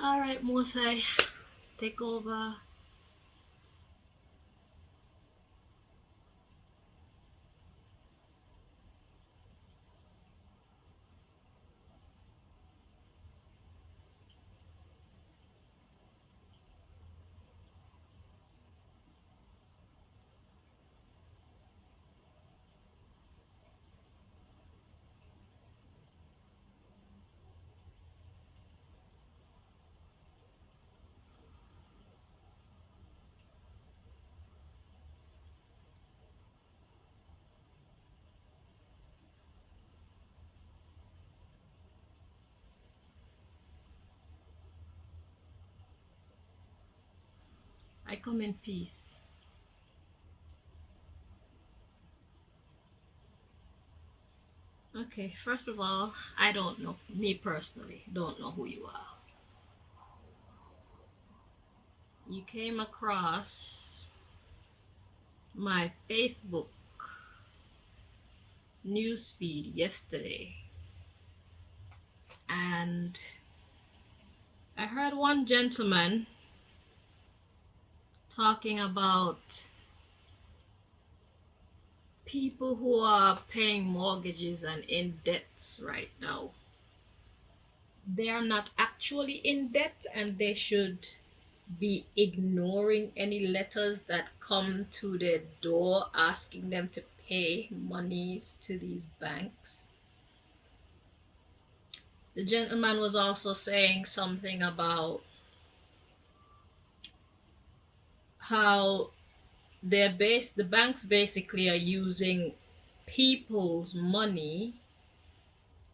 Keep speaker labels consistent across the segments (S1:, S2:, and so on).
S1: All right, Mosai, take over. I come in peace. Okay, first of all, I don't know, me personally, don't know who you are. You came across my Facebook news feed yesterday, and I heard one gentleman talking about people who are paying mortgages and in debts right now. They are not actually in debt and they should be ignoring any letters that come to their door asking them to pay monies to these banks. The gentleman was also saying something about how the banks basically are using people's money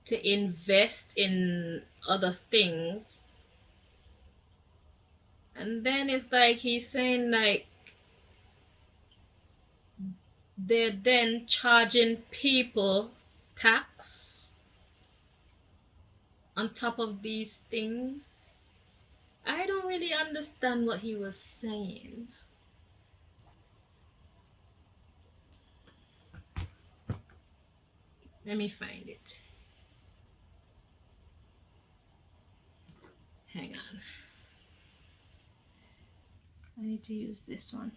S1: to invest in other things. And then it's like he's saying like they're then charging people tax on top of these things. I don't really understand what he was saying. Let me find it. Hang on. I need to use this one.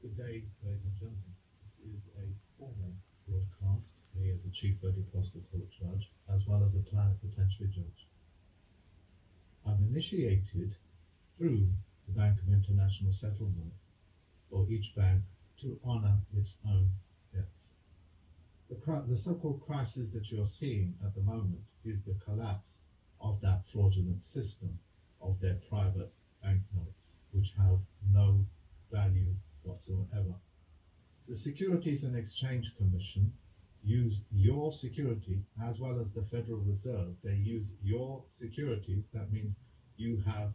S2: Good day, ladies and gentlemen. This is a formal broadcast, me as a Chief Federal Prosecutor Court Judge, as well as a plenipotentiary judge. I've initiated through the Bank of International Settlements for each bank to honour its own debts. The so-called crisis that you're seeing at the moment is the collapse of that fraudulent system of their private banknotes, which have no value whatsoever. The Securities and Exchange Commission use your security as well as the Federal Reserve. They use your securities. That means you have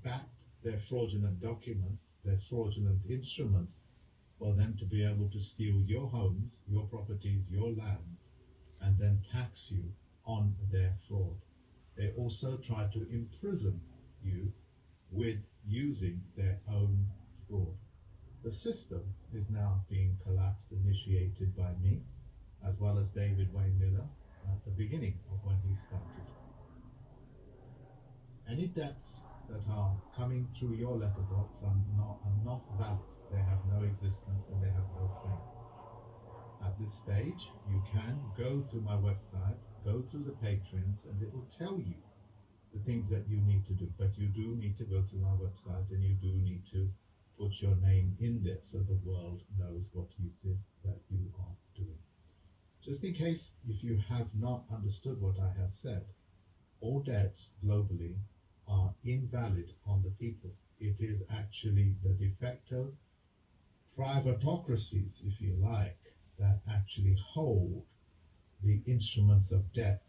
S2: backed their fraudulent documents, their fraudulent instruments, for them to be able to steal your homes, your properties, your lands, and then tax you on their fraud. They also try to imprison you with using their own fraud. The system is now being collapsed, initiated by me, as well as David Wayne Miller at the beginning of when he started. Any debts that are coming through your letterbox are not valid. They have no existence and they have no claim. At this stage, you can go to my website, go through the patrons, and it will tell you the things that you need to do. But you do need to go to my website and you do need to put your name in there so the world knows what it is that you are doing. Just in case if you have not understood what I have said, all debts globally are invalid on the people. It is actually the de facto privatocracies, if you like, that actually hold the instruments of debt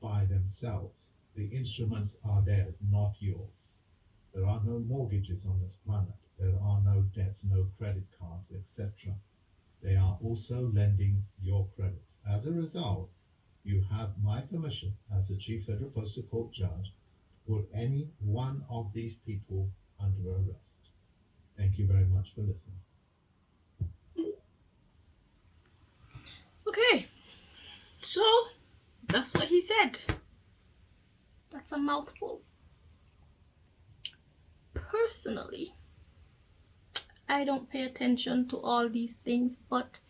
S2: by themselves. The instruments are theirs, not yours. There are no mortgages on this planet. There are no debts, no credit cards, etc. They are also lending your credits. As a result, you have my permission as the Chief Federal Postal Court Judge to put any one of these people under arrest. Thank you very much for listening.
S1: So that's what he said. That's a mouthful. Personally, I don't pay attention to all these things, but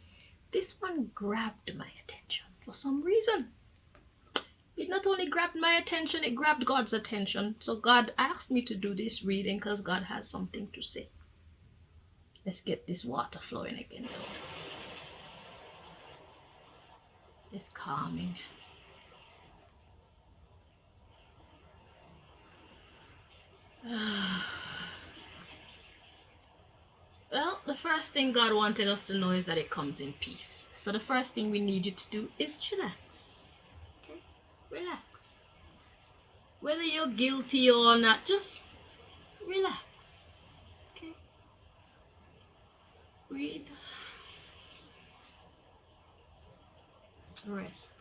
S1: this one grabbed my attention for some reason. It not only grabbed my attention, it grabbed God's attention. So God asked me to do this reading because God has something to say. Let's get this water flowing again though. It's calming. Well, the first thing God wanted us to know is that it comes in peace. So the first thing we need you to do is chillax. Okay? Relax. Whether you're guilty or not, just relax. Okay? Breathe. Rest.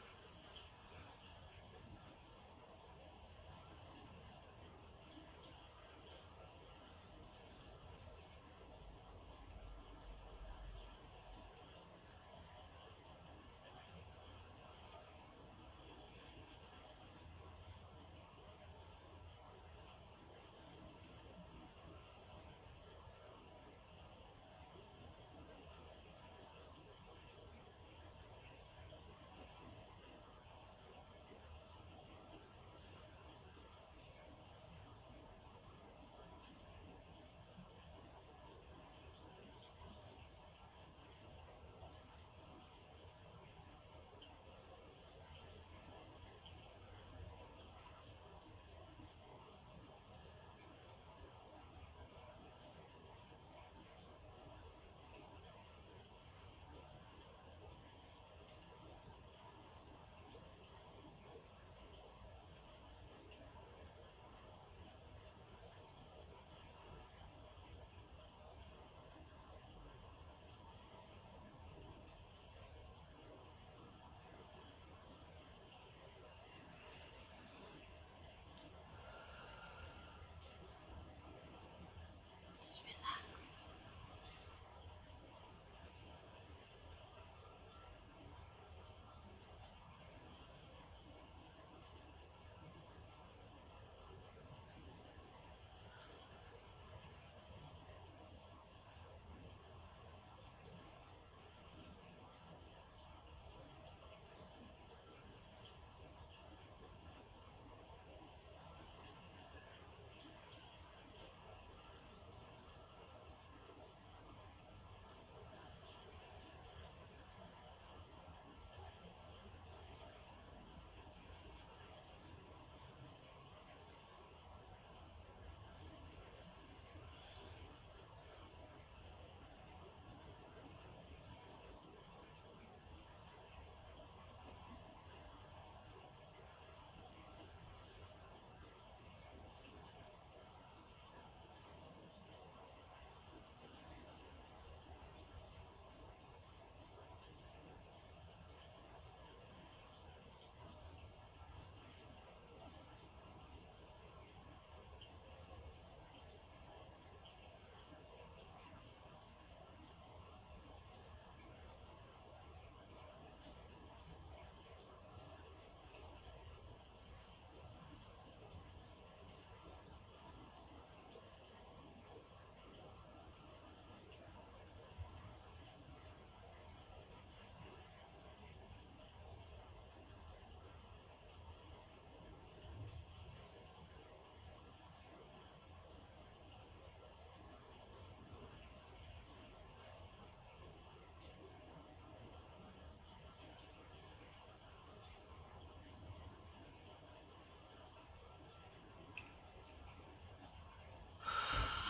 S1: Just relax.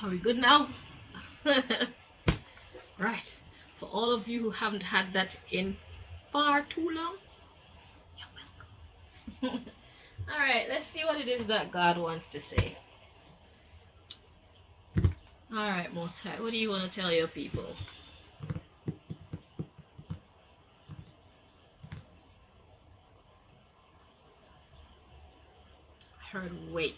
S1: Are we good now? Right. For all of you who haven't had that in far too long, you're welcome. All right, let's see what it is that God wants to say. All right, Most High, what do you want to tell your people? I heard wait.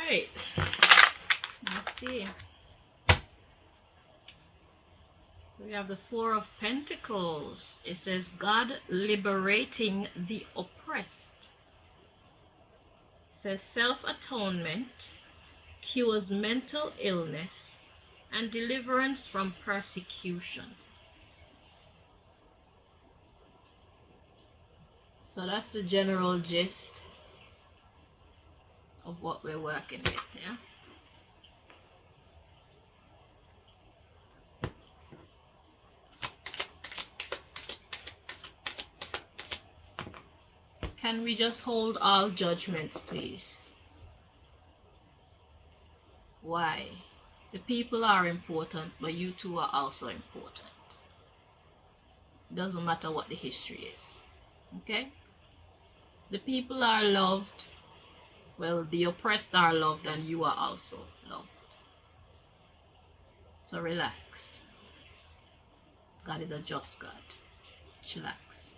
S1: right. Let's see. So we have the Four of Pentacles. It says God liberating the oppressed. It says self-atonement cures mental illness and deliverance from persecution. So that's the general gist of what we're working with, yeah? Can we just hold all judgments, please? Why? The people are important, but you two are also important. Doesn't matter what the history is. Okay? The people are loved. Well, the oppressed are loved, and you are also loved. So relax. God is a just God. Chillax.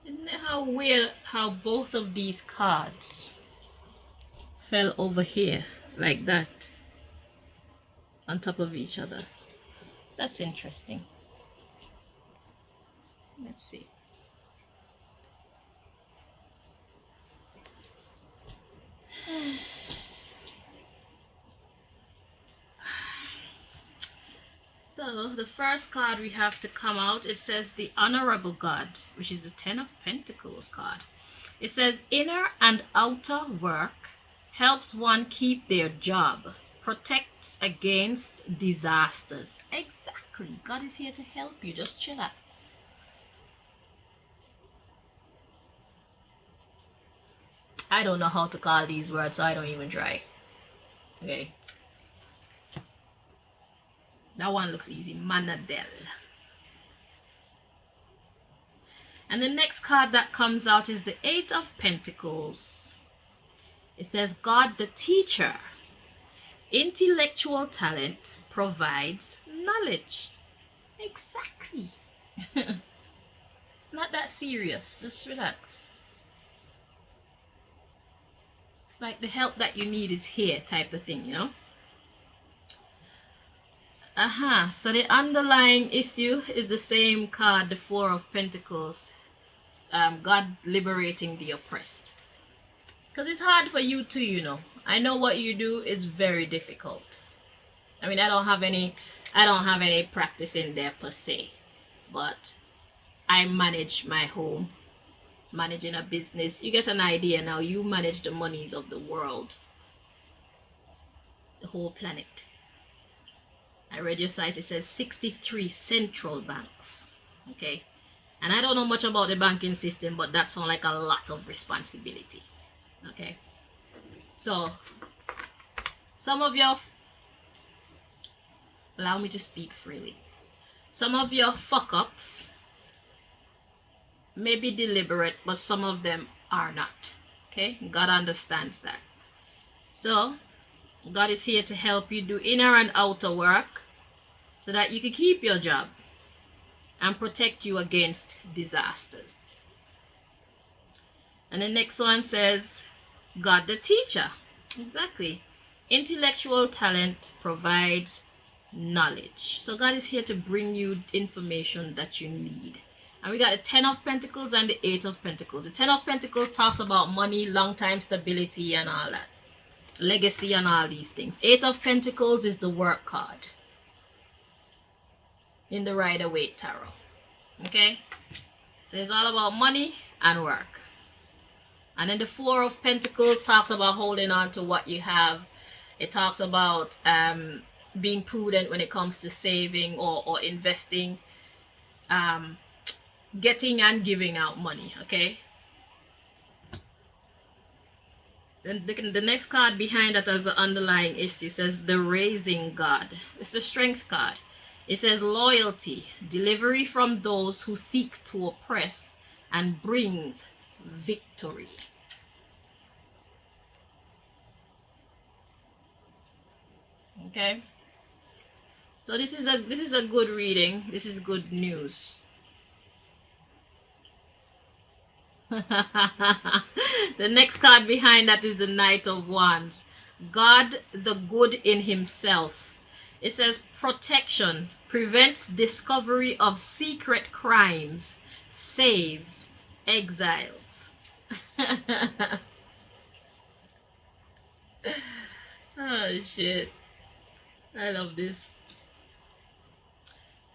S1: Isn't it how weird how both of these cards fell over here like that on top of each other? That's interesting. Let's see. So the first card we have to come out, it says the Honorable God, which is the Ten of Pentacles card. It says inner and outer work helps one keep their job, protects against disasters. Exactly. God is here to help you. Just chillax. I don't know how to call these words, so I don't even try. Okay. That one looks easy. Manadel. And the next card that comes out is the Eight of Pentacles. It says God the Teacher. Intellectual talent provides knowledge. Exactly. It's not that serious. Just relax. It's like the help that you need is here type of thing, you know? So the underlying issue is the same card, the Four of Pentacles. God liberating the oppressed. Because it's hard for you too, you know. I know what you do is very difficult. I mean, I don't have any practice in there per se. But I manage my home. Managing a business. You get an idea now. You manage the monies of the world. The whole planet. I read your site, it says 63 central banks. Okay. And I don't know much about the banking system, but that sounds like a lot of responsibility. Okay. So, some of your, allow me to speak freely. Some of your fuck ups may be deliberate, but some of them are not. Okay. God understands that. So, God is here to help you do inner and outer work so that you can keep your job and protect you against disasters. And the next one says, God the Teacher. Exactly. Intellectual talent provides knowledge. So God is here to bring you information that you need. And we got the Ten of Pentacles and the Eight of Pentacles. The Ten of Pentacles talks about money, long time stability and all that. Legacy and all these things. Eight of Pentacles is the work card in the Rider-Waite Tarot. Okay? So it's all about money and work. And then the Four of Pentacles talks about holding on to what you have. It talks about being prudent when it comes to saving or investing. Getting and giving out money. Okay? Then the next card behind that as the underlying issue says the Raising God. It's the Strength card. It says loyalty, delivery from those who seek to oppress, and brings victory. Okay? So this is a good reading. This is good news. The next card behind that is the Knight of Wands. God the good in himself. It says protection, prevents discovery of secret crimes, saves, exiles. Oh shit. I love this.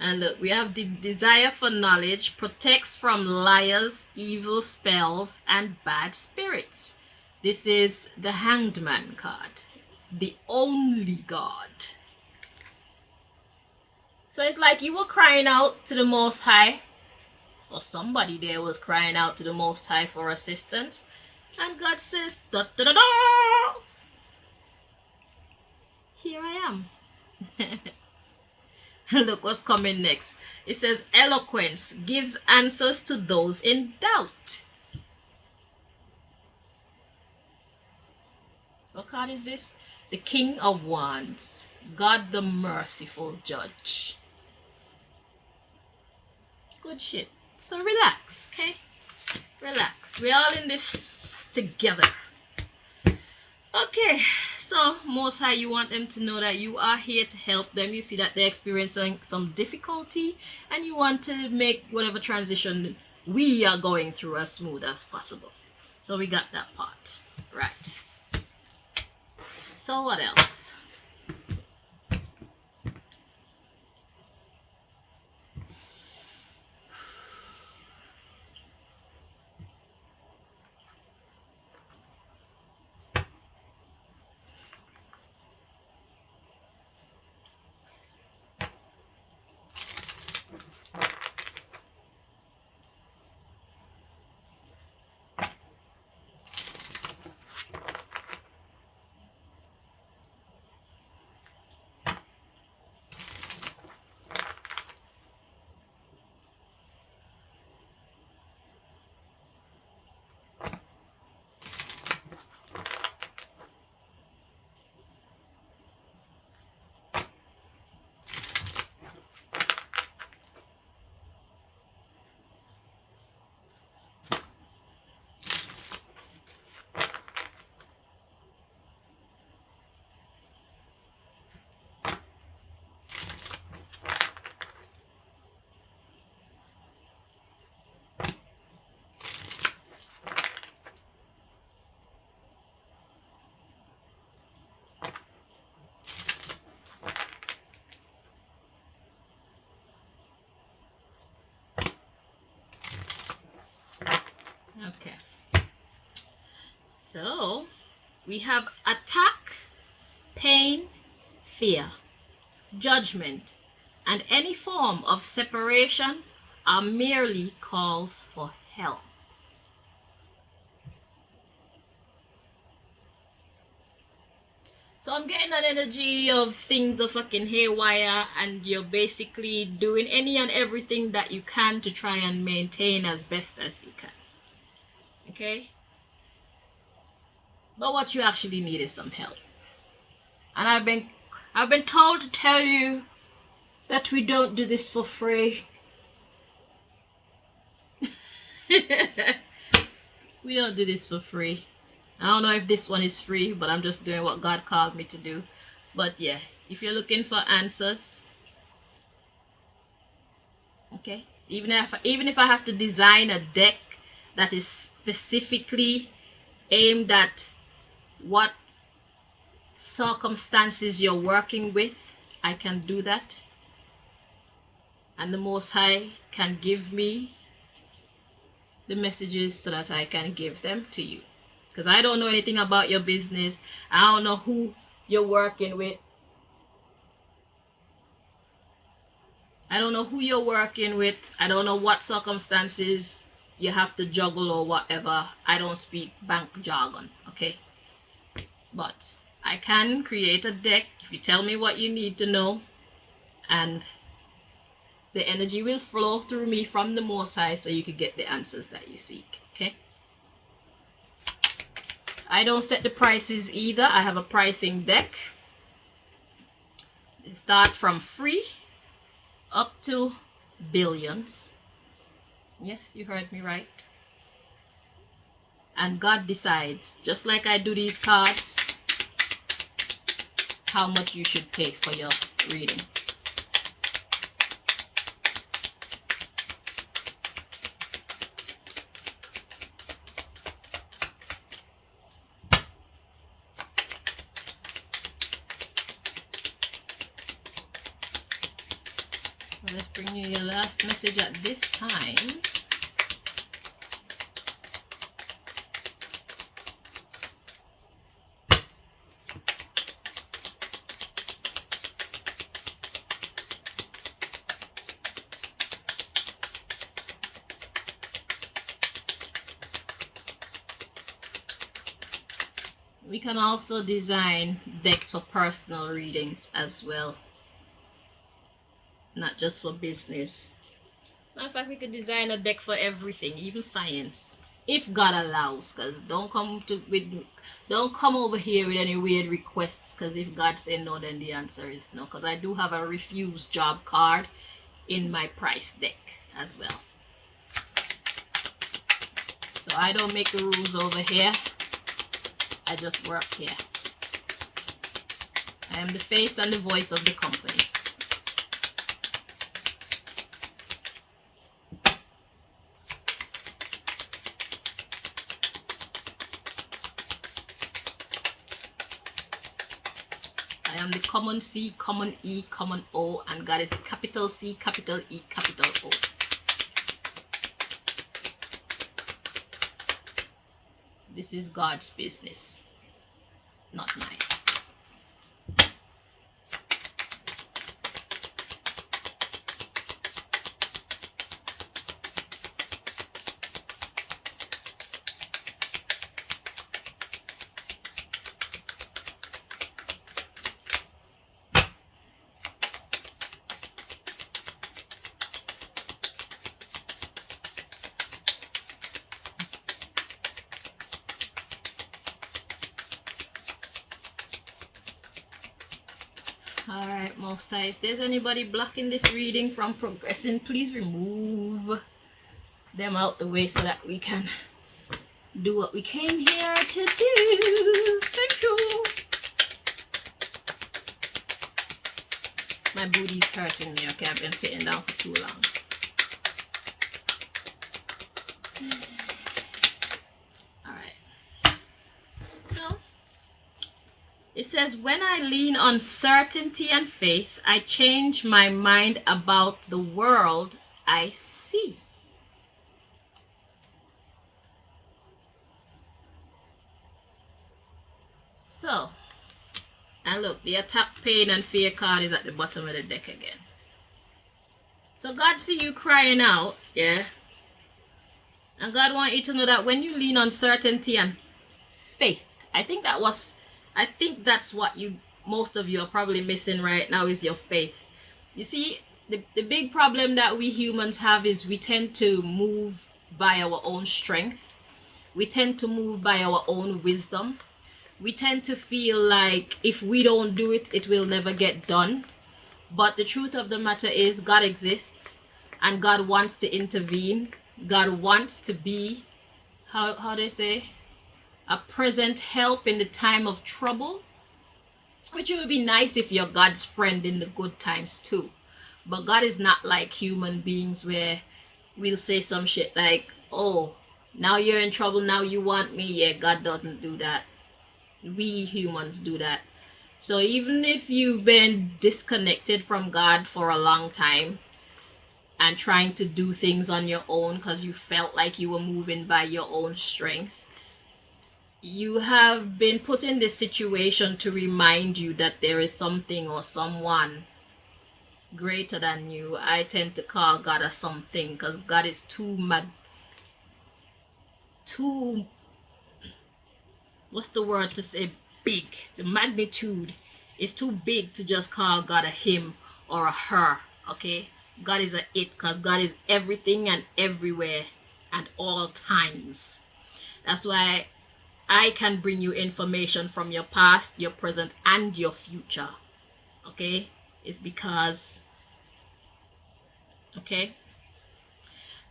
S1: And look, we have the desire for knowledge, protects from liars, evil spells, and bad spirits. This is the Hanged Man card. The only God. So it's like you were crying out to the Most High. Or somebody there was crying out to the Most High for assistance. And God says, da da da da! Here I am. Look what's coming next. It says eloquence gives answers to those in doubt. What card is this? The King of Wands. God the merciful judge. Good shit. So relax, okay? Relax. We're all in this together. Okay, so Most High, you want them to know that you are here to help them. You see that they're experiencing some difficulty and you want to make whatever transition we are going through as smooth as possible. So we got that part. Right. So what else? Okay. So we have attack, pain, fear, judgment, and any form of separation are merely calls for help. So I'm getting an energy of things are fucking haywire and you're basically doing any and everything that you can to try and maintain as best as you can. Okay? But what you actually need is some help. And I've been told to tell you that we don't do this for free. We don't do this for free. I don't know if this one is free, but I'm just doing what God called me to do. But yeah, if you're looking for answers, Okay, even if I have to design a deck that is specifically aimed at what circumstances you're working with, I can do that. And the Most High can give me the messages so that I can give them to you. Because I don't know anything about your business. I don't know who you're working with. I don't know who you're working with. I don't know what circumstances you have to juggle or whatever. I don't speak bank jargon, okay? But I can create a deck if you tell me what you need to know, and the energy will flow through me from the Most High so you can get the answers that you seek, okay? I don't set the prices either. I have a pricing deck. They start from free up to billions. Yes, you heard me right. And God decides, just like I do these cards, how much you should pay for your reading. So let's bring you your last message at this time. We can also design decks for personal readings as well, not just for business. Matter of fact, we could design a deck for everything, even science, if God allows. Cause don't come over here with any weird requests. Cause if God say no, then the answer is no. Cause I do have a refuse job card in my price deck as well. So I don't make the rules over here. I just work here. I am the face and the voice of the company. I am the common C, common E, common O, and God is the capital C, capital E, capital O. This is God's business, not mine. Alright, Most High, if there's anybody blocking this reading from progressing, please remove them out the way so that we can do what we came here to do. Thank you. My booty's hurting me, okay? I've been sitting down for too long. Alright. So, it says, when I lean on certainty and faith, I change my mind about the world I see. So, and look, the attack, pain, and fear card is at the bottom of the deck again. So God see you crying out, yeah? And God want you to know that when you lean on certainty and faith, I think that's what most of you are probably missing right now, is your faith. You see, the big problem that we humans have is we tend to move by our own strength. We tend to move by our own wisdom. We tend to feel like if we don't do it, it will never get done. But the truth of the matter is God exists and God wants to intervene. God wants to be, how they say, a present help in the time of trouble. Which would be nice if you're God's friend in the good times too. But God is not like human beings where we'll say some shit like, oh, now you're in trouble, now you want me. Yeah, God doesn't do that. We humans do that. So even if you've been disconnected from God for a long time and trying to do things on your own because you felt like you were moving by your own strength, you have been put in this situation to remind you that there is something or someone greater than you. I tend to call God a something because God is too, what's the word to say, big. The magnitude is too big to just call God a him or a her. Okay, God is a it because God is everything and everywhere at all times. That's why I can bring you information from your past, your present, and your future. Okay, it's because, okay,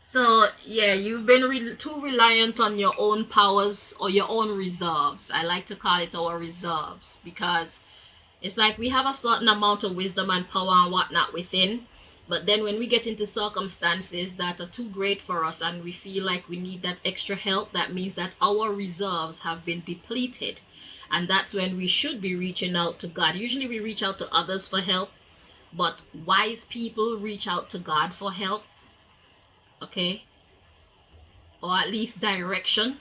S1: so yeah, you've been too reliant on your own powers or your own reserves. I like to call it our reserves because it's like we have a certain amount of wisdom and power and whatnot within, but then when we get into circumstances that are too great for us and we feel like we need that extra help, that means that our reserves have been depleted. And that's when we should be reaching out to God. Usually we reach out to others for help, but wise people reach out to God for help, okay? Or at least direction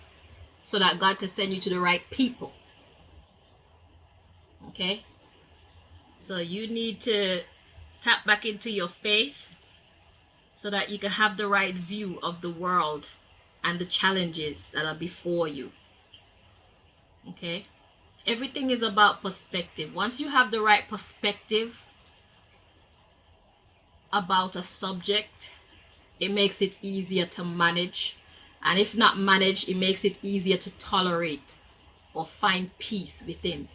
S1: so that God can send you to the right people, okay? So you need to tap back into your faith so that you can have the right view of the world and the challenges that are before you. Okay? Everything is about perspective. Once you have the right perspective about a subject, it makes it easier to manage. And if not manage, it makes it easier to tolerate or find peace within.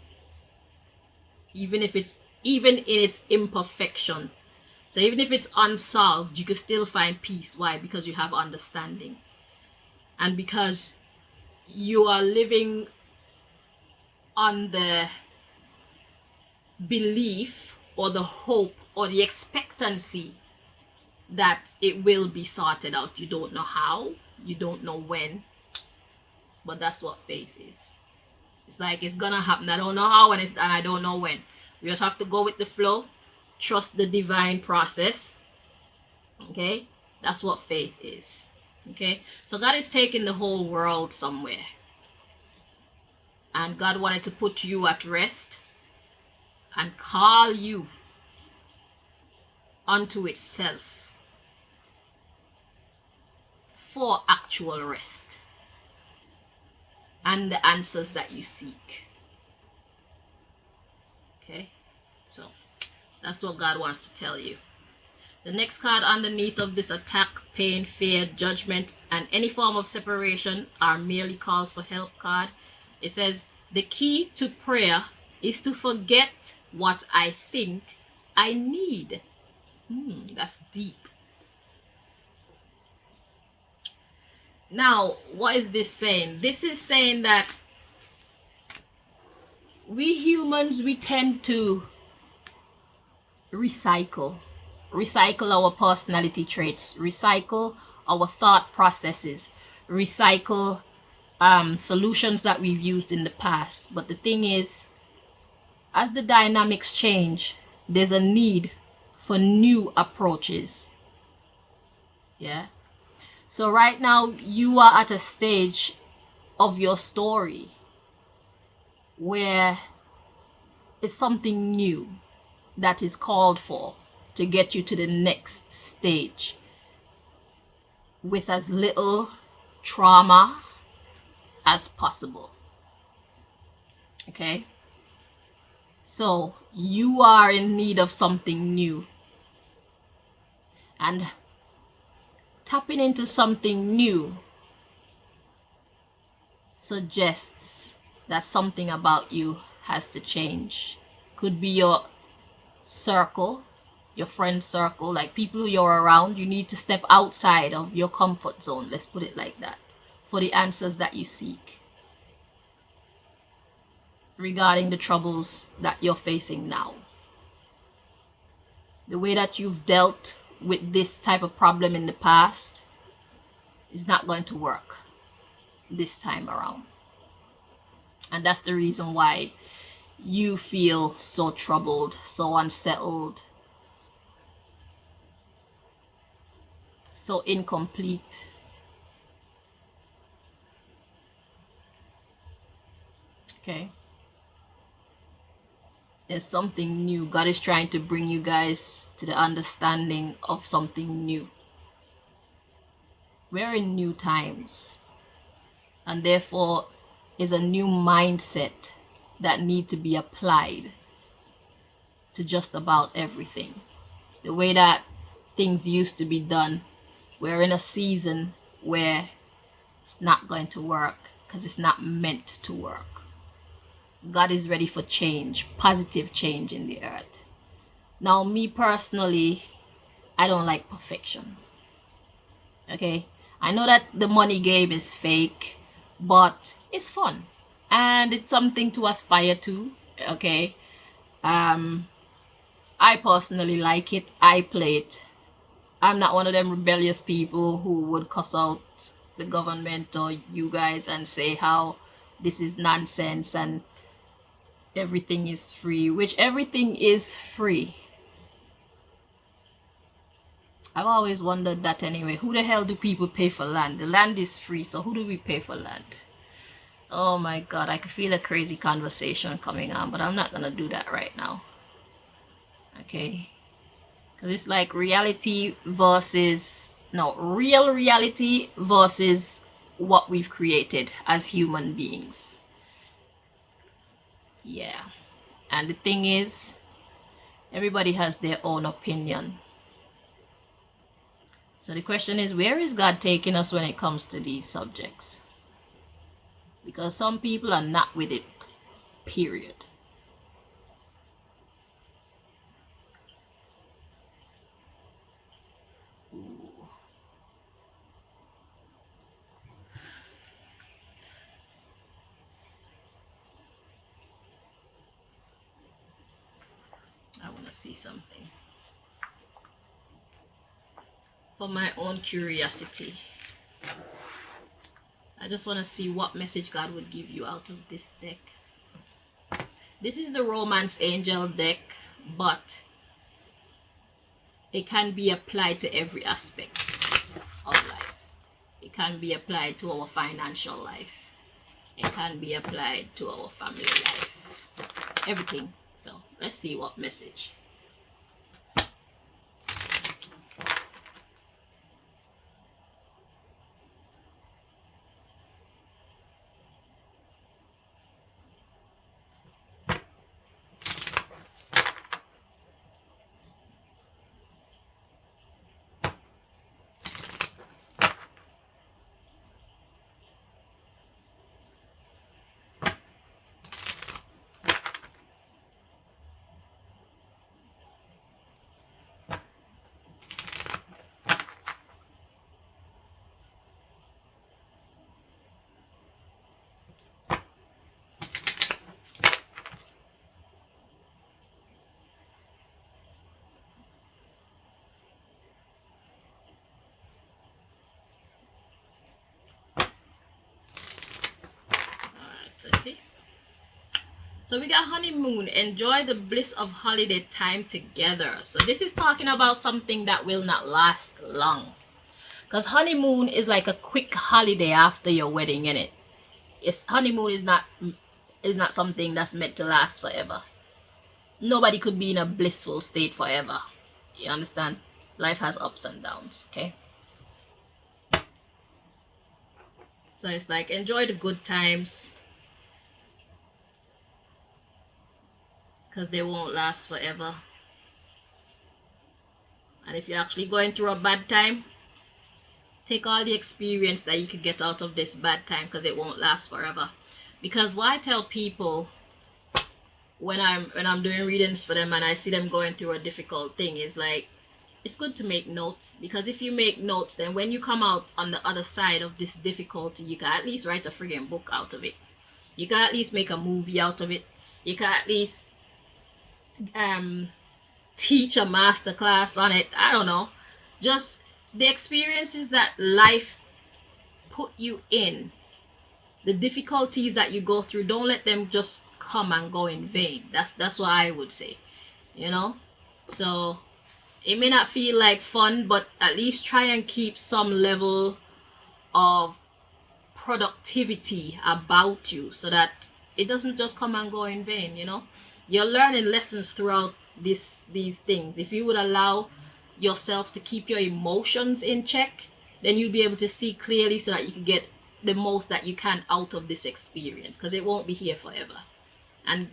S1: Even in its imperfection. So even if it's unsolved, you can still find peace. Why? Because you have understanding. And because you are living on the belief or the hope or the expectancy that it will be sorted out. You don't know how, you don't know when, but that's what faith is. It's like it's gonna happen. I don't know how and I don't know when. We just have to go with the flow, trust the divine process. Okay, that's what faith is. Okay, so God is taking the whole world somewhere, and God wanted to put you at rest and call you unto itself for actual rest and the answers that you seek. Okay, so that's what God wants to tell you. The next card underneath of this attack, pain, fear, judgment, and any form of separation are merely calls for help card. It says, the key to prayer is to forget what I think I need. That's deep. Now, what is this saying? This is saying that we humans, we tend to recycle our personality traits, recycle our thought processes, recycle solutions that we've used in the past. But the thing is, as the dynamics change, there's a need for new approaches. Yeah. So right now you are at a stage of your story where it's something new that is called for to get you to the next stage with as little trauma as possible. Okay? So you are in need of something new. And tapping into something new suggests that something about you has to change. Could be your circle, your friend circle, like people you're around. You need to step outside of your comfort zone, let's put it like that, for the answers that you seek regarding the troubles that you're facing now. the way that you've dealt with this type of problem in the past is not going to work this time around. And that's the reason why you feel so troubled, so unsettled, so incomplete. Okay? There's something new. God is trying to bring you guys to the understanding of something new. We're in new times, and therefore is a new mindset that need to be applied to just about everything. The way that things used to be done, we're in a season where it's not going to work because it's not meant to work. God is ready for change, positive change in the earth. Now, me personally, I don't like perfection. Okay? I know that the money game is fake, but it's fun. And it's something to aspire to. Okay? I personally like it. I play it. I'm not one of them rebellious people who would cuss out the government or you guys and say how this is nonsense and everything is free, which everything is free. I've always wondered that anyway. Who the hell do people pay for land? The land is free, so who do we pay for land? Oh my God, I can feel a crazy conversation coming on, but I'm not gonna do that right now. Okay? Because it's like reality versus, no, real reality versus what we've created as human beings. Yeah. And the thing is, everybody has their own opinion. So the question is, where is God taking us when it comes to these subjects? Because some people are not with it, period. Ooh. I want to see something. For my own curiosity. I just want to see what message God would give you out of this deck. This is the Romance Angel deck, but it can be applied to every aspect of life. It can be applied to our financial life. It can be applied to our family life. Everything. So let's see what message. Let's see. So we got honeymoon. Enjoy the bliss of holiday time together. So this is talking about something that will not last long. Because honeymoon is like a quick holiday after your wedding, innit? Yes, honeymoon is not something that's meant to last forever. Nobody could be in a blissful state forever. You understand? Life has ups and downs, okay? So it's like enjoy the good times, because they won't last forever. And if you're actually going through a bad time, take all the experience that you could get out of this bad time, because it won't last forever. Because what I tell people when I'm doing readings for them and I see them going through a difficult thing is like, it's good to make notes, because if you make notes, then when you come out on the other side of this difficulty, you can at least write a friggin' book out of it. You can at least make a movie out of it. You can at least teach a master class on it. I don't know. Just the experiences that life put you in, the difficulties that you go through, don't let them just come and go in vain. That's what I would say, you know. So it may not feel like fun, but at least try and keep some level of productivity about you so that it doesn't just come and go in vain, you know. You're learning lessons throughout these things. If you would allow yourself to keep your emotions in check, then you'll be able to see clearly so that you can get the most that you can out of this experience, because it won't be here forever. And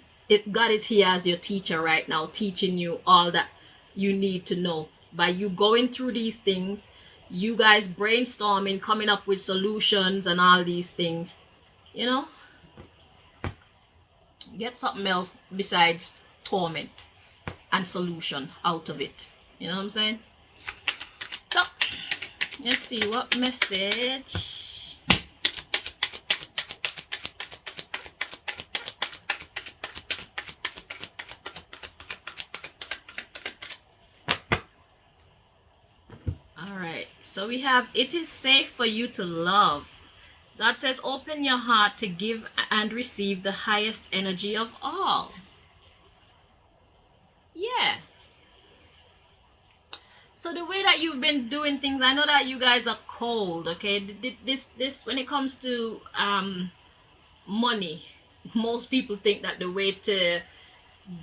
S1: God is here as your teacher right now, teaching you all that you need to know. By you going through these things, you guys brainstorming, coming up with solutions and all these things, you know, get something else besides torment and solution out of it. You know what I'm saying? So let's see what message. All right, so we have, it is safe for you to love. God says, open your heart to give and receive the highest energy of all. Yeah. So the way that you've been doing things, I know that you guys are cold, okay? This when it comes to money, most people think that the way to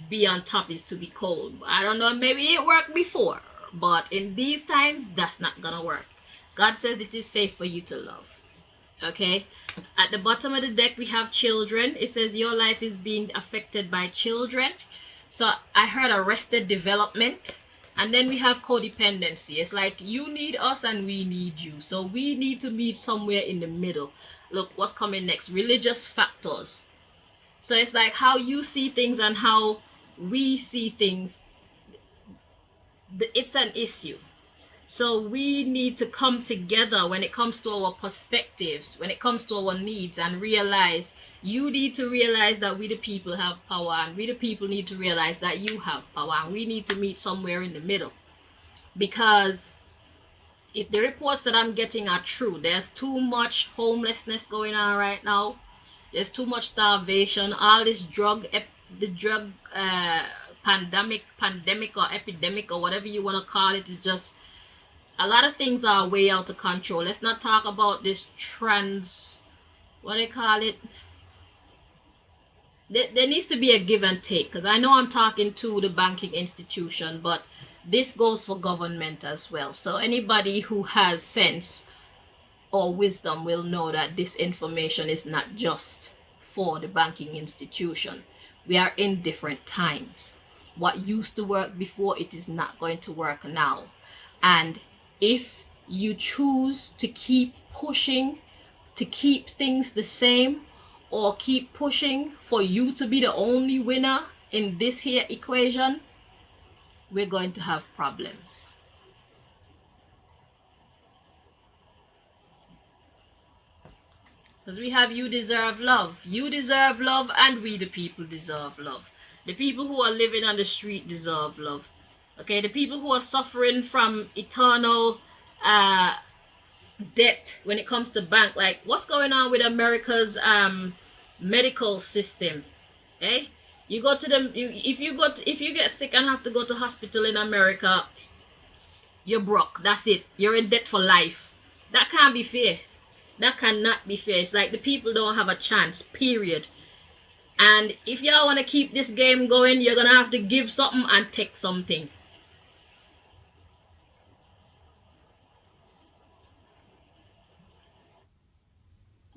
S1: be on top is to be cold. I don't know, maybe it worked before, but in these times, that's not gonna work. God says it is safe for you to love. Okay, at the bottom of the deck we have children. It says your life is being affected by children. So I heard arrested development. And then we have codependency. It's like you need us and we need you, so we need to meet somewhere in the middle. Look what's coming next, religious factors. So it's like how you see things and how we see things, it's an issue. So we need to come together when it comes to our perspectives, when it comes to our needs, and realize, you need to realize that we the people have power, and we the people need to realize that you have power, and we need to meet somewhere in the middle. Because if the reports that I'm getting are true, there's too much homelessness going on right now. There's too much starvation. All this the drug pandemic or epidemic or whatever you want to call it, is just, a lot of things are way out of control. Let's not talk about this what they call it. There needs to be a give and take, because I know I'm talking to the banking institution, but this goes for government as well. So anybody who has sense or wisdom will know that this information is not just for the banking institution. We are in different times. What used to work before, it is not going to work now. And if you choose to keep pushing to keep things the same, or keep pushing for you to be the only winner in this here equation, we're going to have problems. Because we have you deserve love. You deserve love, and we the people deserve love. The people who are living on the street deserve love. Okay, the people who are suffering from eternal debt when it comes to bank, like what's going on with America's medical system? Eh? You go to them, if you get sick and have to go to hospital in America, you're broke. That's it. You're in debt for life. That can't be fair. That cannot be fair. It's like the people don't have a chance, period. And if y'all want to keep this game going, you're gonna have to give something and take something.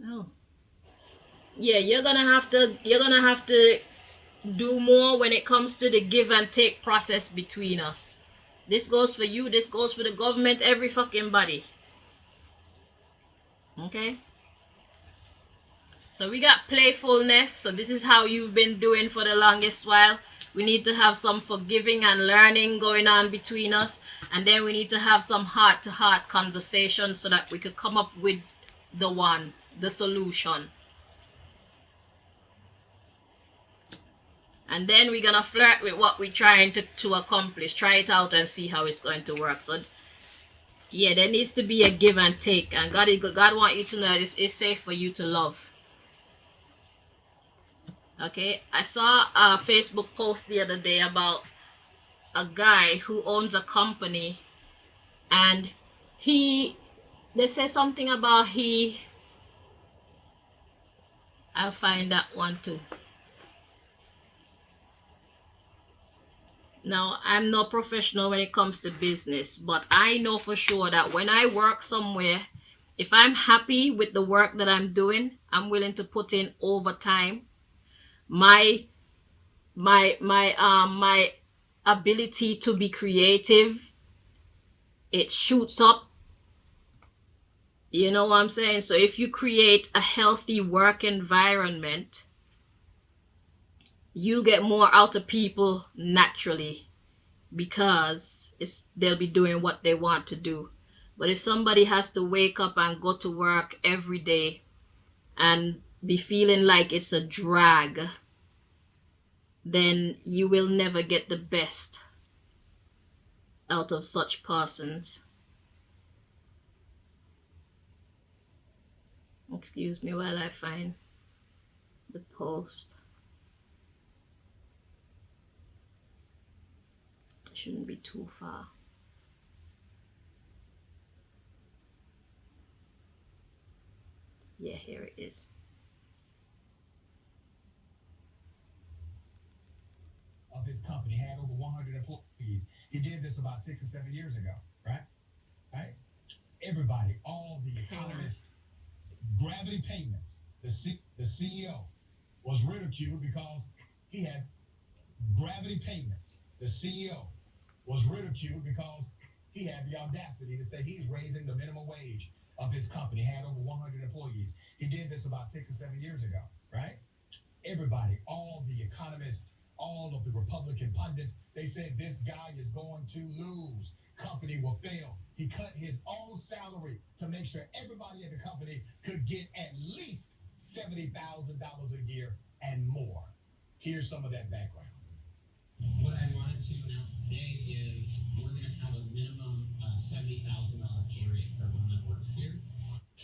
S1: Oh. Yeah, you're gonna have to do more when it comes to the give and take process between us. This goes for you, this goes for the government, every fucking body. Okay? So we got playfulness. So this is how you've been doing for the longest while. We need to have some forgiving and learning going on between us. And then we need to have some heart-to-heart conversation so that we could come up with the solution. And then we're gonna flirt with what we're trying to accomplish, try it out and see how it's going to work. So yeah, there needs to be a give and take, and God want you to know that it's safe for you to love. Okay, I saw a Facebook post the other day about a guy who owns a company, and he they say something about I'll find that one too. Now, I'm no professional when it comes to business, but I know for sure that when I work somewhere, if I'm happy with the work that I'm doing, I'm willing to put in overtime. My my ability to be creative, it shoots up. You know what I'm saying? So if you create a healthy work environment, you get more out of people naturally, because they'll be doing what they want to do. But if somebody has to wake up and go to work every day and be feeling like it's a drag, then you will never get the best out of such persons. Excuse me while I find the post. It shouldn't be too far. Yeah, here it is.
S3: Of his company had over 100 employees. He did this about 6 or 7 years ago, right? Right? Everybody, all the economists, Gravity Payments, the CEO was ridiculed because he had Gravity Payments. The CEO was ridiculed because he had the audacity to say he's raising the minimum wage of his company, had over 100 employees. He did this about 6 or 7 years ago, right? Everybody, all the economists, all of the Republican pundits, they said this guy is going to lose. Company will fail. He cut his own salary to make sure everybody at the company could get at least $70,000 a year and more. Here's some of that background.
S4: What I wanted to announce today is we're going to have a minimum $70,000 pay rate for everyone that works here.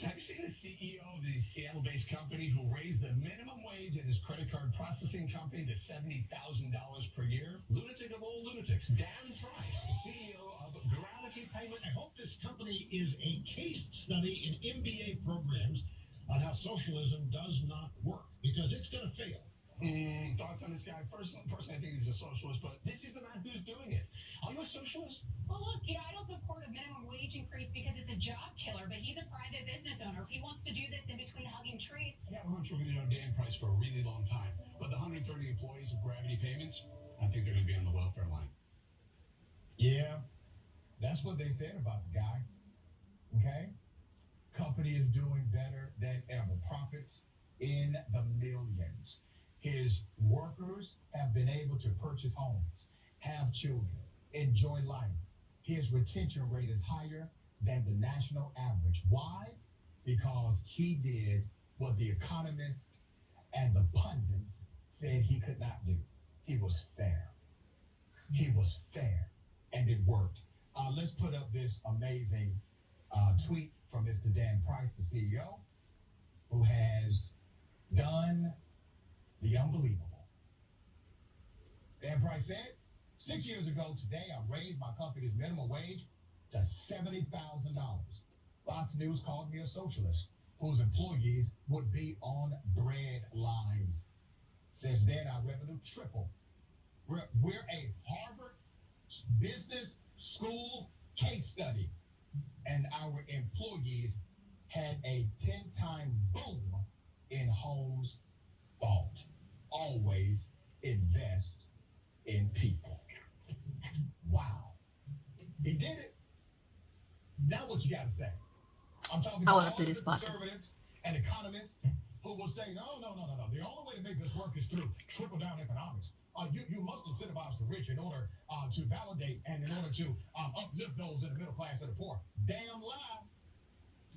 S5: Have you seen the CEO of the Seattle-based company who raised the minimum wage at his credit card processing company to $70,000 per year? Lunatic of all lunatics, Dan Price, CEO of Gravity Payment.
S6: I hope this company is a case study in MBA programs on how socialism does not work, because it's going to fail.
S5: Thoughts on this guy? Personally, I think he's a socialist, but this is the man who's doing it. Are you a socialist?
S7: Well, look, I don't support a minimum wage increase because it's a job killer, but he's a private business owner. If he wants to do this in between hugging trees.
S5: Yeah, we're going to know Dan Price for a really long time, but the 130 employees of Gravity Payments, I think they're going to be on the welfare line.
S3: Yeah, that's what they said about the guy. Okay? Company is doing better than ever. Profits in the millions. His workers have been able to purchase homes, have children, enjoy life. His retention rate is higher than the national average. Why? Because he did what the economists and the pundits said he could not do. He was fair. He was fair, and it worked. Let's put up this amazing tweet from Mr. Dan Price, the CEO, who has done the unbelievable. Dan Price said, 6 years ago today, I raised my company's minimum wage to $70,000. Fox News called me a socialist whose employees would be on bread lines. Since then, our revenue tripled. We're a Harvard Business School case study, and our employees had a 10-time boom in homes bought. Always invest in people. Wow. He did it. Now what you got to say? I'm talking to all the conservatives and economists who will say, no. The only way to make this work is through trickle-down economics. You must incentivize the rich in order to validate and in order to uplift those in the middle class and the poor. Damn lie.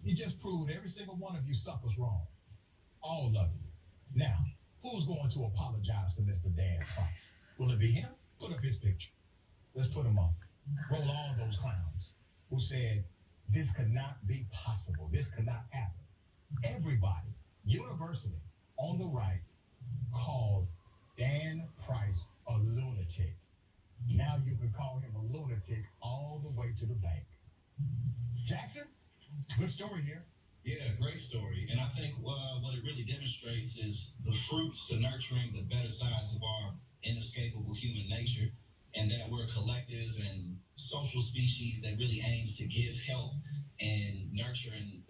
S3: You just proved every single one of you suckers wrong. All of you. Now, Who's going to apologize to Mr. Dan Price? Will it be him? Put up his picture. Let's put him up. Roll all those clowns who said this could not be possible. This could not happen. Everybody, universally, on the right, called Dan Price a lunatic. Now you can call him a lunatic all the way to the bank. Jackson, good story here.
S8: Yeah, great story. And I think what it really demonstrates is the fruits to nurturing the better sides of our inescapable human nature, and that we're a collective and social species that really aims to give help and nurture and,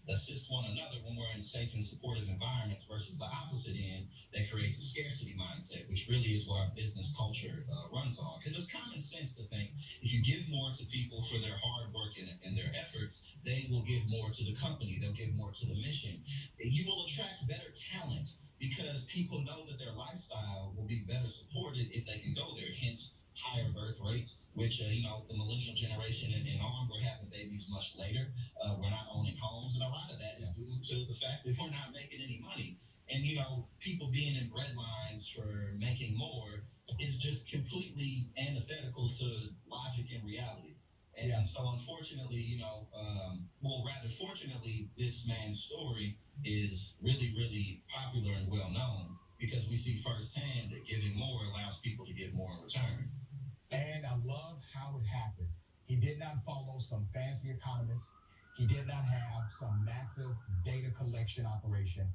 S8: assist one another when we're in safe and supportive environments versus the opposite end that creates a scarcity mindset, which really is what our business culture runs on. Because it's common sense to think if you give more to people for their hard work and their efforts, they will give more to the company. They'll give more to the mission. You will attract better talent because people know that their lifestyle will be better supported if they can go there. Hence, higher birth rates, which, the millennial generation and on, we're having babies much later. We're not owning homes. And a lot of that is due to the fact that we're not making any money. And, people being in bread lines for making more is just completely antithetical to logic and reality. And so, unfortunately, fortunately, this man's story is really, really popular and well known because we see firsthand that giving more allows people to give more in return.
S3: And I love how it happened. He did not follow some fancy economist. He did not have some massive data collection operation.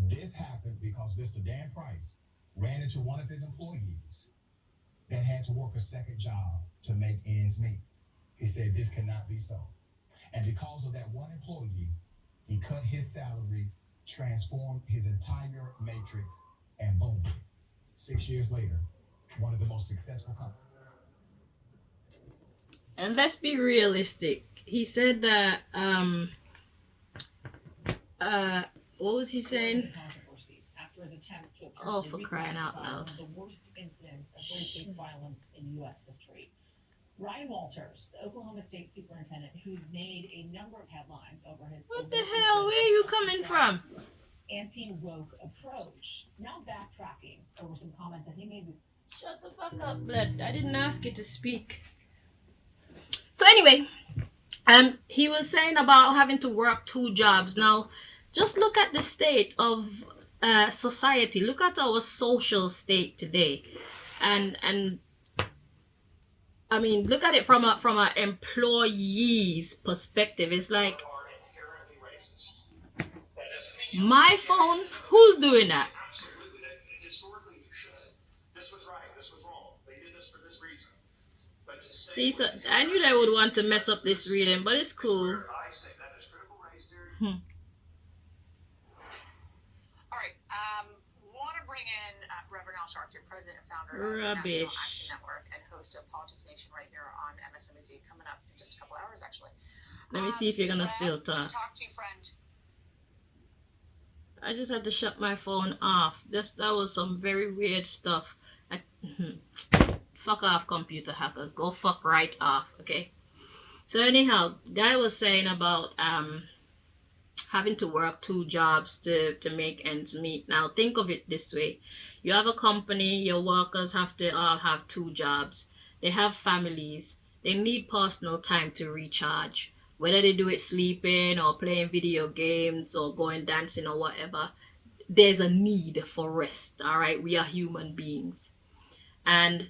S3: This happened because Mr. Dan Price ran into one of his employees that had to work a second job to make ends meet. He said, this cannot be so. And because of that one employee, he cut his salary, transformed his entire matrix, and boom, 6 years later, one of the most successful companies.
S1: And let's be realistic. He said that what was he saying?
S9: Controversy after his attempts to
S1: Oh, for crying out loud.
S9: one of the worst incidents of race-based violence in U.S. history. Ryan Walters, the Oklahoma State Superintendent, who's made a number of headlines over his
S1: What the hell? Where are you coming from?
S9: Anti-woke approach. Now backtracking over some comments that he made with.
S1: Shut the fuck up, Bled. I didn't ask you to speak. So anyway, he was saying about having to work 2 jobs. Now, just look at the state of society. Look at our social state today, and I mean, look at it from a employee's perspective. It's like my phone. Who's doing that?
S5: Historically, you should. This was right. This was wrong. They did this for this reason. But to say
S1: See, so I knew they would want to mess up this reading, but it's cool.
S5: I say that is critical race theory.
S7: All right. Want to bring in Reverend Al Sharpton, president and founder of the National
S1: Rubbish.
S7: Action Network and host of Politics Nation right here on MSNBC, coming up in just a couple hours, actually.
S1: Let me see if you're gonna still talk.
S7: Talk to friend.
S1: I just had to shut my phone off. That was some very weird stuff. Fuck off, computer hackers. Go fuck right off, okay? So anyhow, guy was saying about having to work 2 jobs to make ends meet. Now think of it this way. You have a company, your workers have to all have 2 jobs. They have families. They need personal time to recharge. Whether they do it sleeping or playing video games or going dancing or whatever, there's a need for rest, all right? We are human beings. And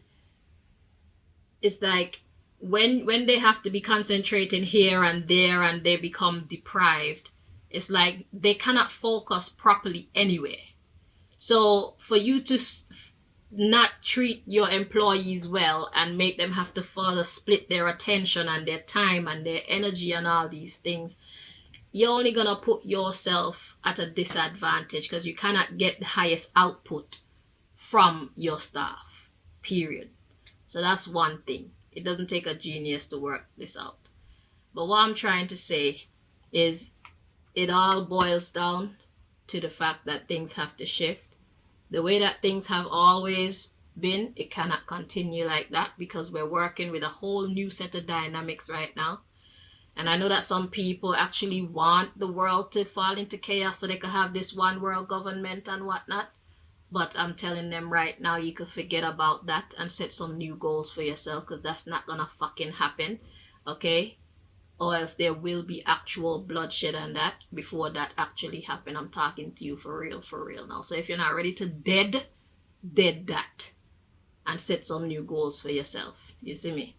S1: it's like when they have to be concentrating here and there and they become deprived, it's like they cannot focus properly anyway. So for you to not treat your employees well and make them have to further split their attention and their time and their energy and all these things, you're only gonna put yourself at a disadvantage because you cannot get the highest output from your staff, period. So that's one thing. It doesn't take a genius to work this out. But what I'm trying to say is it all boils down to the fact that things have to shift. The way that things have always been, it cannot continue like that because we're working with a whole new set of dynamics right now. And I know that some people actually want the world to fall into chaos so they can have this one world government and whatnot. But I'm telling them right now, you could forget about that and set some new goals for yourself, because that's not gonna fucking happen. Okay? Or else there will be actual bloodshed and that before that actually happen. I'm talking to you for real now. So if you're not ready to dead that and set some new goals for yourself. You see me?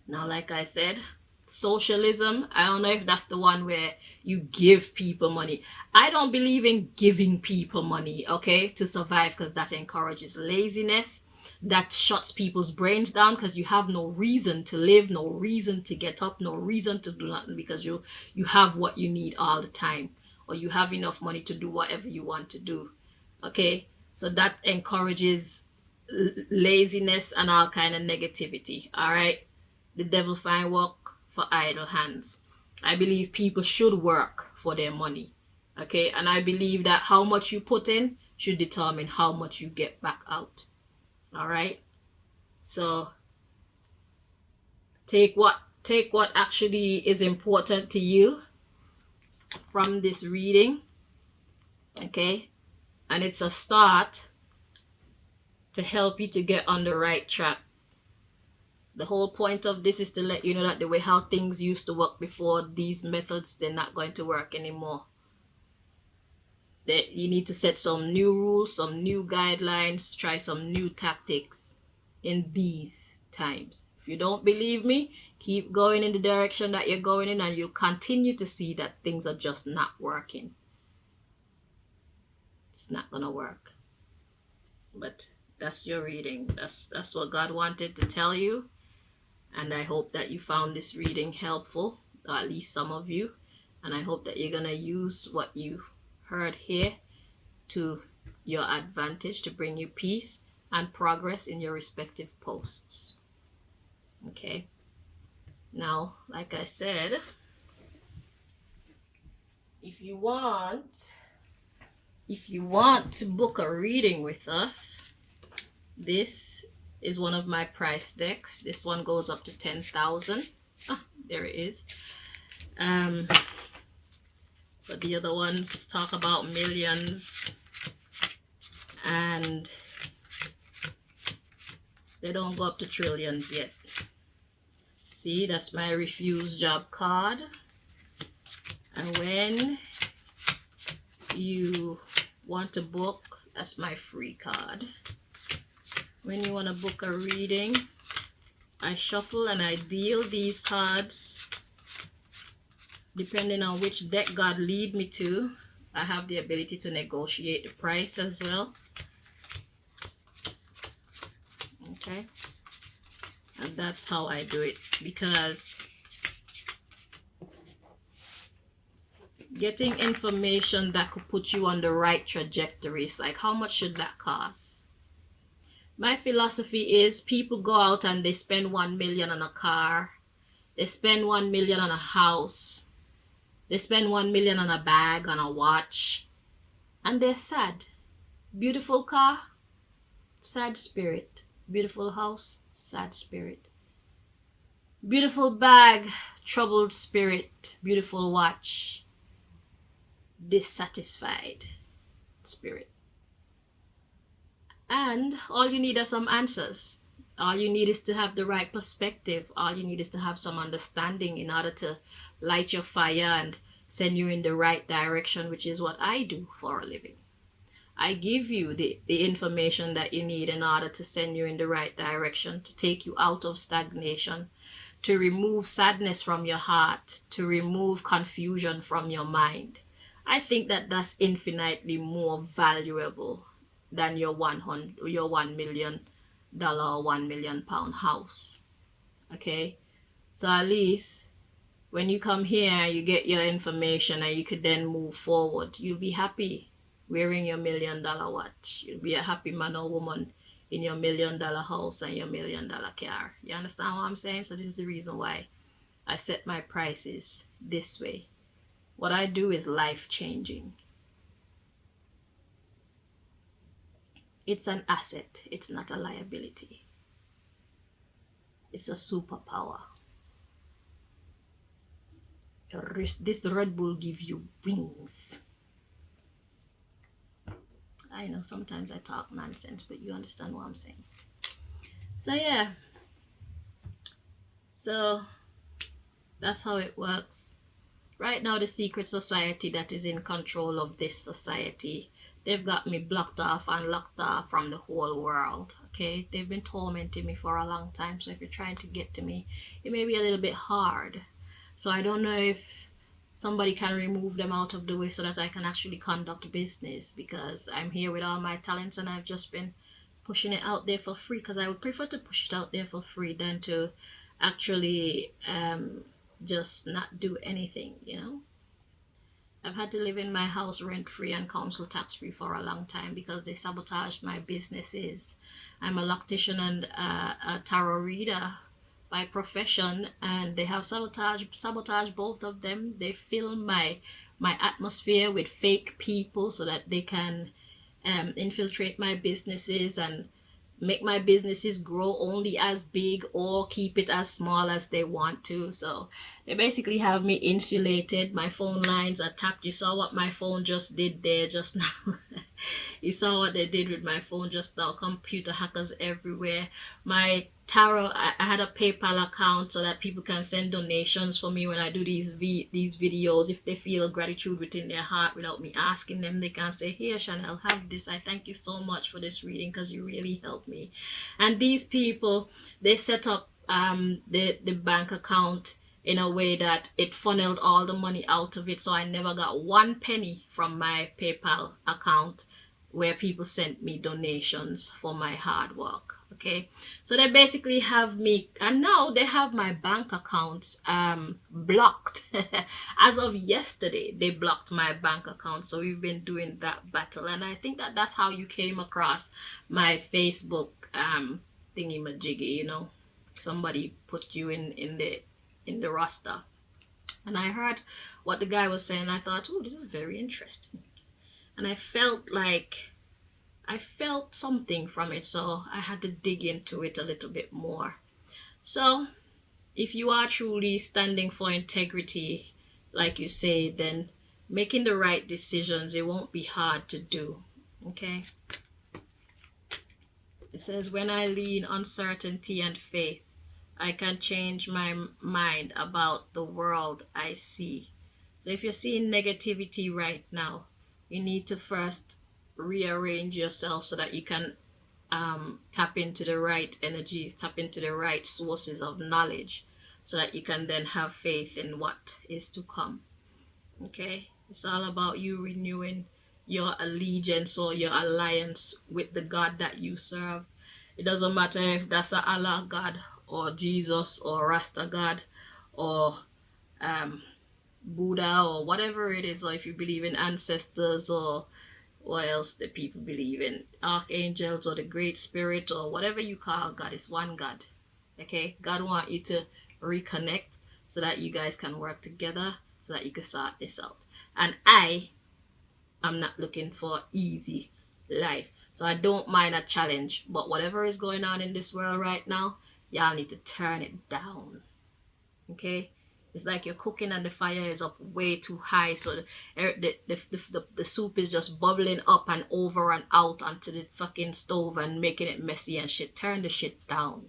S1: Now, like I said, socialism, I don't know if that's the one where you give people money. I don't believe in giving people money, okay, to survive, because that encourages laziness. That shuts people's brains down, because you have no reason to live, no reason to get up, no reason to do nothing, because you have what you need all the time, or you have enough money to do whatever you want to do. Okay, so that encourages laziness and all kind of negativity. All right, the devil find work for idle hands. I believe people should work for their money. Okay, and I believe that how much you put in should determine how much you get back out. All right, so take what actually is important to you from this reading. Okay, and it's a start to help you to get on the right track. The whole point of this is to let you know that the way how things used to work before, these methods, they're not going to work anymore. That you need to set some new rules, some new guidelines, try some new tactics in these times. If you don't believe me, keep going in the direction that you're going in, and you'll continue to see that things are just not working. It's not gonna work. But that's your reading. That's what God wanted to tell you. And I hope that you found this reading helpful, or at least some of you. And I hope that you're gonna use what you heard here to your advantage, to bring you peace and progress in your respective posts. Okay, now like I said, if you want to book a reading with us, this is one of my price decks. This one goes up to 10,000. There it is. But the other ones talk about millions, and they don't go up to trillions yet. See, that's my refuse job card. And when you want to book, that's my free card. When you want to book a reading, I shuffle and I deal these cards depending on which deck God lead me to. I have the ability to negotiate the price as well. Okay, and that's how I do it, because getting information that could put you on the right trajectory is like, how much should that cost? My philosophy is, people go out and they spend 1 million on a car, they spend 1 million on a house, they spend 1 million on a bag, on a watch, and they're sad. Beautiful car, sad spirit. Beautiful house, sad spirit. Beautiful bag, troubled spirit. Beautiful watch, dissatisfied spirit. And all you need are some answers. All you need is to have the right perspective. All you need is to have some understanding in order to light your fire and send you in the right direction, which is what I do for a living. I give you the information that you need in order to send you in the right direction, to take you out of stagnation, to remove sadness from your heart, to remove confusion from your mind. I think that that's infinitely more valuable than your $1 million or £1 million house. Okay, so at least when you come here, you get your information and you could then move forward. You'll be happy wearing your $1 million watch. You'll be a happy man or woman in your $1 million house and your $1 million car. You understand what I'm saying? So this is the reason why I set my prices this way. What I do is life-changing. It's an asset. It's not a liability. It's a superpower. This Red Bull give you wings. I know sometimes I talk nonsense, but you understand what I'm saying. So yeah. So that's how it works. Right now, the secret society that is in control of this society, they've got me blocked off and locked off from the whole world. Okay, they've been tormenting me for a long time. So if you're trying to get to me, it may be a little bit hard. So I don't know if somebody can remove them out of the way so that I can actually conduct business, because I'm here with all my talents and I've just been pushing it out there for free, because I would prefer to push it out there for free than to actually just not do anything, you know. I've had to live in my house rent free and council tax free for a long time because they sabotaged my businesses. I'm a loctician and a tarot reader by profession, and they have sabotaged both of them. They fill my atmosphere with fake people so that they can infiltrate my businesses and make my businesses grow only as big or keep it as small as they want to. So they basically have me insulated. My phone lines are tapped. You saw what my phone just did there just now. You saw what they did with my phone just now. Computer hackers everywhere. My tarot, I had a PayPal account so that people can send donations for me when I do these videos. If they feel gratitude within their heart without me asking them, they can say, here Chanel, have this. I thank you so much for this reading because you really helped me. And these people, they set up the bank account in a way that it funneled all the money out of it, so I never got 1 penny from my PayPal account where people sent me donations for my hard work. Okay, so they basically have me, and now they have my bank accounts blocked. As of yesterday, they blocked my bank account. So we've been doing that battle, and I think that that's how you came across my Facebook thingy majiggy. You know, somebody put you in the roster, and I heard what the guy was saying. I thought, oh, this is very interesting, and I felt something from it, so I had to dig into it a little bit more. So if you are truly standing for integrity, like you say, then making the right decisions, it won't be hard to do. Okay, it says, when I lean on certainty and faith, I can change my mind about the world I see. So if you're seeing negativity right now, you need to first rearrange yourself so that you can tap into the right energies, tap into the right sources of knowledge, so that you can then have faith in what is to come. Okay, it's all about you renewing your allegiance or your alliance with the God that you serve. It doesn't matter if that's a Allah God or Jesus or Rasta God or Buddha or whatever it is, or if you believe in ancestors or what else the people believe in, archangels or the great spirit or whatever you call God, is one God. Okay, God wants you to reconnect so that you guys can work together, so that you can sort this out. And I am not looking for easy life, so I don't mind a challenge, but whatever is going on in this world right now, y'all need to turn it down. Okay, it's like you're cooking and the fire is up way too high, so the soup is just bubbling up and over and out onto the fucking stove and making it messy and shit. Turn the shit down.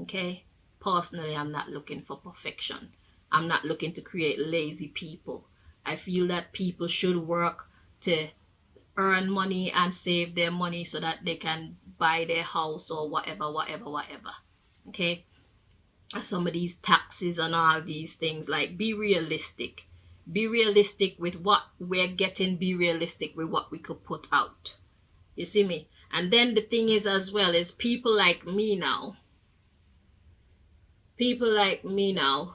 S1: Okay, personally, I'm not looking for perfection. I'm not looking to create lazy people. I feel that people should work to earn money and save their money so that they can buy their house or whatever. Okay, some of these taxes and all these things, like, be realistic with what we're getting, be realistic with what we could put out. You see me? And then the thing is as well is people like me now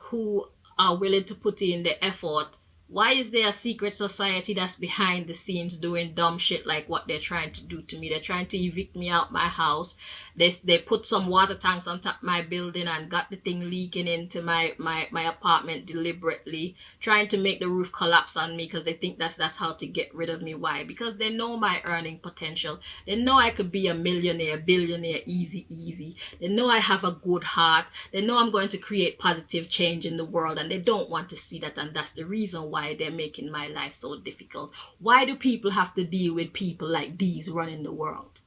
S1: who are willing to put in the effort Why is there a secret society that's behind the scenes doing dumb shit like what they're trying to do to me? They're trying to evict me out my house. They put some water tanks on top of my building and got the thing leaking into my apartment deliberately, trying to make the roof collapse on me because they think that's how to get rid of me. Why? Because they know my earning potential. They know I could be a millionaire, billionaire, easy. They know I have a good heart. They know I'm going to create positive change in the world, and they don't want to see that, and that's the reason why they're making my life so difficult. Why do people have to deal with people like these running the world?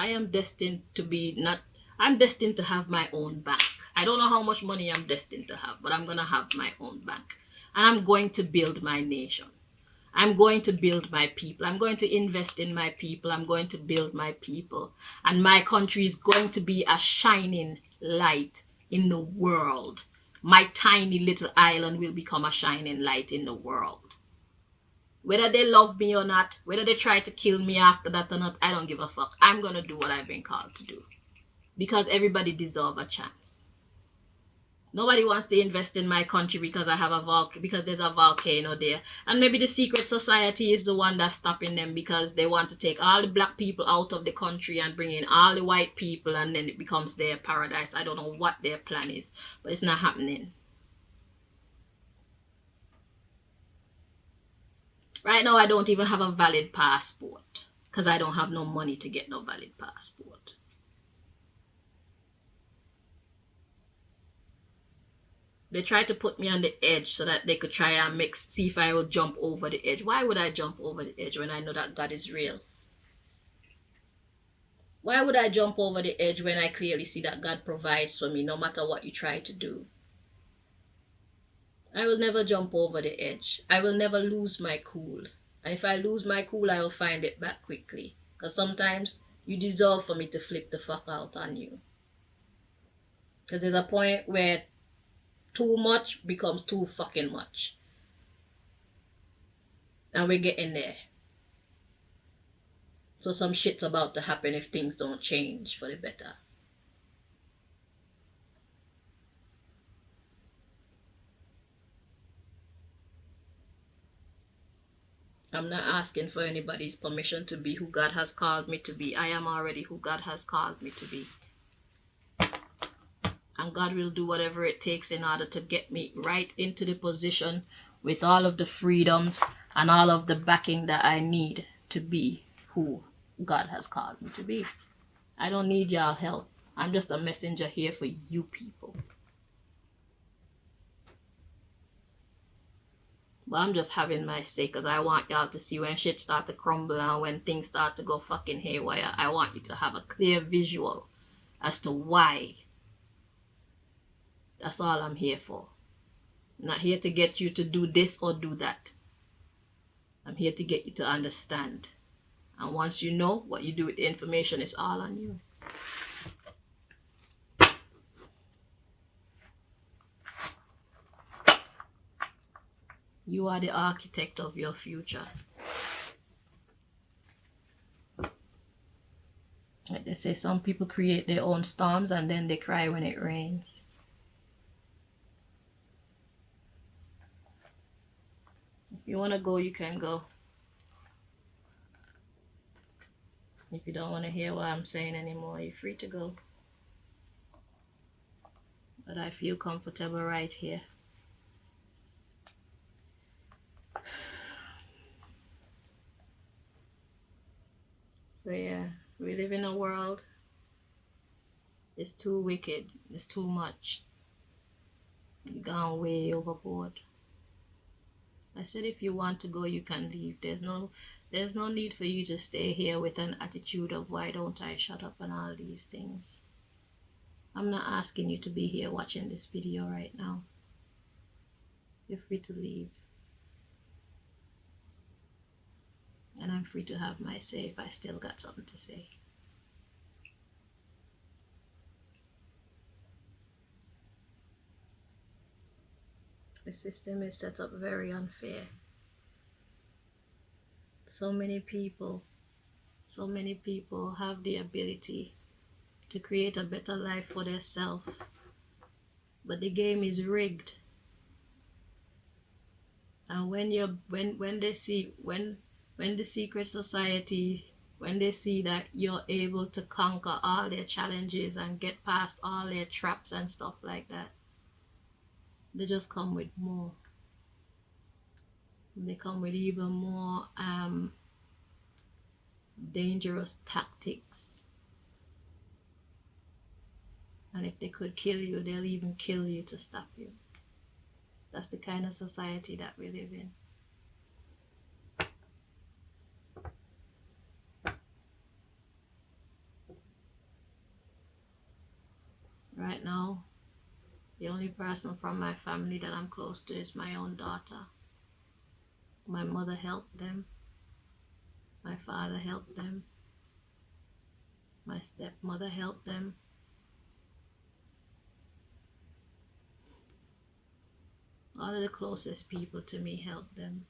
S1: I am destined to be not, I'm destined to have my own bank. I don't know how much money I'm destined to have, but I'm going to have my own bank. And I'm going to build my nation. I'm going to build my people. I'm going to invest in my people. I'm going to build my people. And my country is going to be a shining light in the world. My tiny little island will become a shining light in the world. Whether they love me or not, whether they try to kill me after that or not, I don't give a fuck. I'm going to do what I've been called to do. Because everybody deserves a chance. Nobody wants to invest in my country because I have because there's a volcano there. And maybe the secret society is the one that's stopping them because they want to take all the black people out of the country and bring in all the white people, and then it becomes their paradise. I don't know what their plan is, but it's not happening. Right now, I don't even have a valid passport because I don't have no money to get no valid passport. They tried to put me on the edge so that they could try and see if I will jump over the edge. Why would I jump over the edge when I know that God is real? Why would I jump over the edge when I clearly see that God provides for me no matter what you try to do? I will never jump over the edge. I will never lose my cool. And if I lose my cool, I will find it back quickly. Because sometimes you deserve for me to flip the fuck out on you. Because there's a point where too much becomes too fucking much. And we're getting there. So some shit's about to happen if things don't change for the better. I'm not asking for anybody's permission to be who God has called me to be. I am already who God has called me to be. And God will do whatever it takes in order to get me right into the position with all of the freedoms and all of the backing that I need to be who God has called me to be. I don't need y'all help. I'm just a messenger here for you people. But I'm just having my say because I want y'all to see when shit start to crumble and when things start to go fucking haywire. I want you to have a clear visual as to why. That's all I'm here for. I'm not here to get you to do this or do that. I'm here to get you to understand. And once you know what you do with the information, it's all on you. You are the architect of your future. Like they say, some people create their own storms and then they cry when it rains. If you want to go, you can go. If you don't want to hear what I'm saying anymore, you're free to go. But I feel comfortable right here. So yeah, we live in a world. It's too wicked. It's too much. You've gone way overboard. I said if you want to go, you can leave. There's no need for you to stay here with an attitude of why don't I shut up and all these things. I'm not asking you to be here watching this video right now. You're free to leave. And I'm free to have my say if I still got something to say. The system is set up very unfair. So many people have the ability to create a better life for themselves, but the game is rigged. And when the secret society, when they see that you're able to conquer all their challenges and get past all their traps and stuff like that, they just come with more. They come with even more dangerous tactics. And if they could kill you, they'll even kill you to stop you. That's the kind of society that we live in. Right now, the only person from my family that I'm close to is my own daughter. My mother helped them. My father helped them. My stepmother helped them. All of the closest people to me helped them.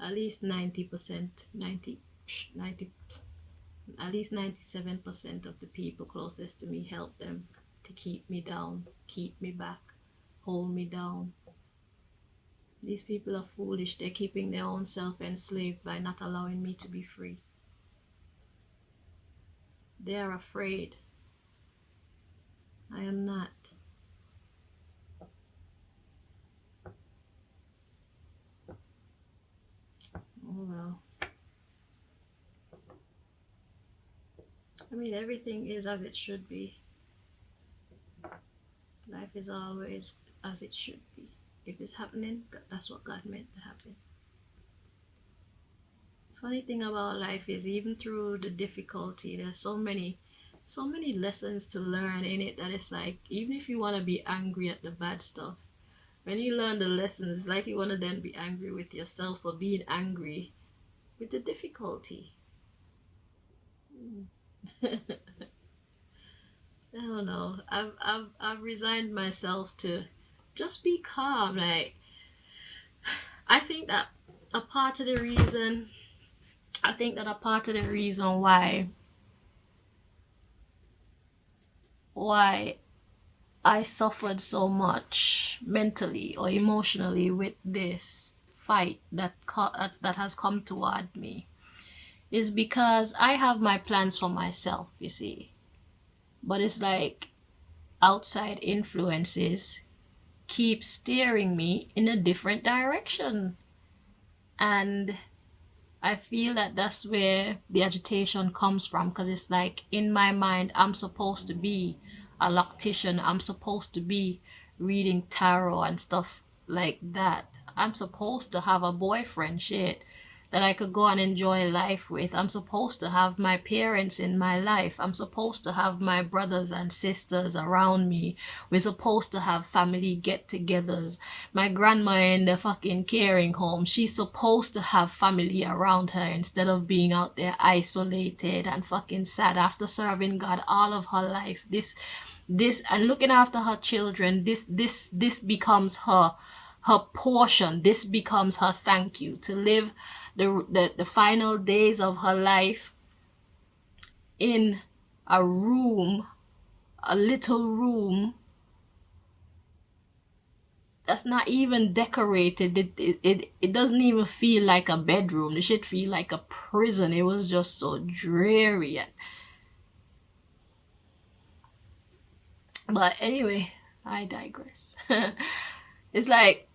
S1: At least 90%, at least 97% of the people closest to me helped them to keep me down, keep me back, hold me down. These people are foolish. They're keeping their own self enslaved by not allowing me to be free. They are afraid. I am not. Oh well. I mean, everything is as it should be. Life is always as it should be. If it's happening, that's what God meant to happen. Funny thing about life is, even through the difficulty, there's so many lessons to learn in it that it's like, even if you want to be angry at the bad stuff, when you learn the lessons, it's like you want to then be angry with yourself for being angry with the difficulty. I don't know. I've resigned myself to just be calm. Like, I think that a part of the reason why I suffered so much mentally or emotionally with this fight that has come toward me is because I have my plans for myself, you see. But it's like outside influences keep steering me in a different direction. And I feel that that's where the agitation comes from, because it's like, in my mind, I'm supposed to be a loctician. I'm supposed to be reading tarot and stuff like that. I'm supposed to have a boyfriend, shit, that I could go and enjoy life with. I'm supposed to have my parents in my life. I'm supposed to have my brothers and sisters around me. We're supposed to have family get-togethers. My grandma in the fucking caring home, she's supposed to have family around her instead of being out there isolated and fucking sad after serving God all of her life. This and looking after her children, this becomes her portion. This becomes her thank you, to live the final days of her life in a room, a little room that's not even decorated. It doesn't even feel like a bedroom. The shit feel like a prison. It was just so dreary. But anyway, I digress. It's like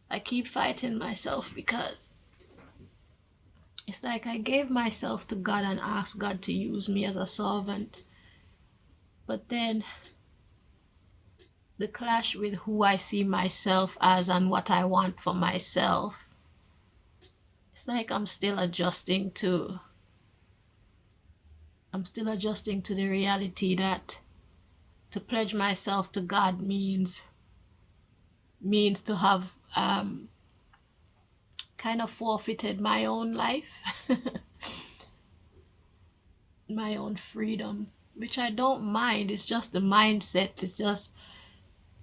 S1: I keep fighting myself, because it's like I gave myself to God and asked God to use me as a servant. But then the clash with who I see myself as and what I want for myself, it's like I'm still adjusting to the reality that to pledge myself to God means to have kind of forfeited my own life, my own freedom, which I don't mind. It's just the mindset.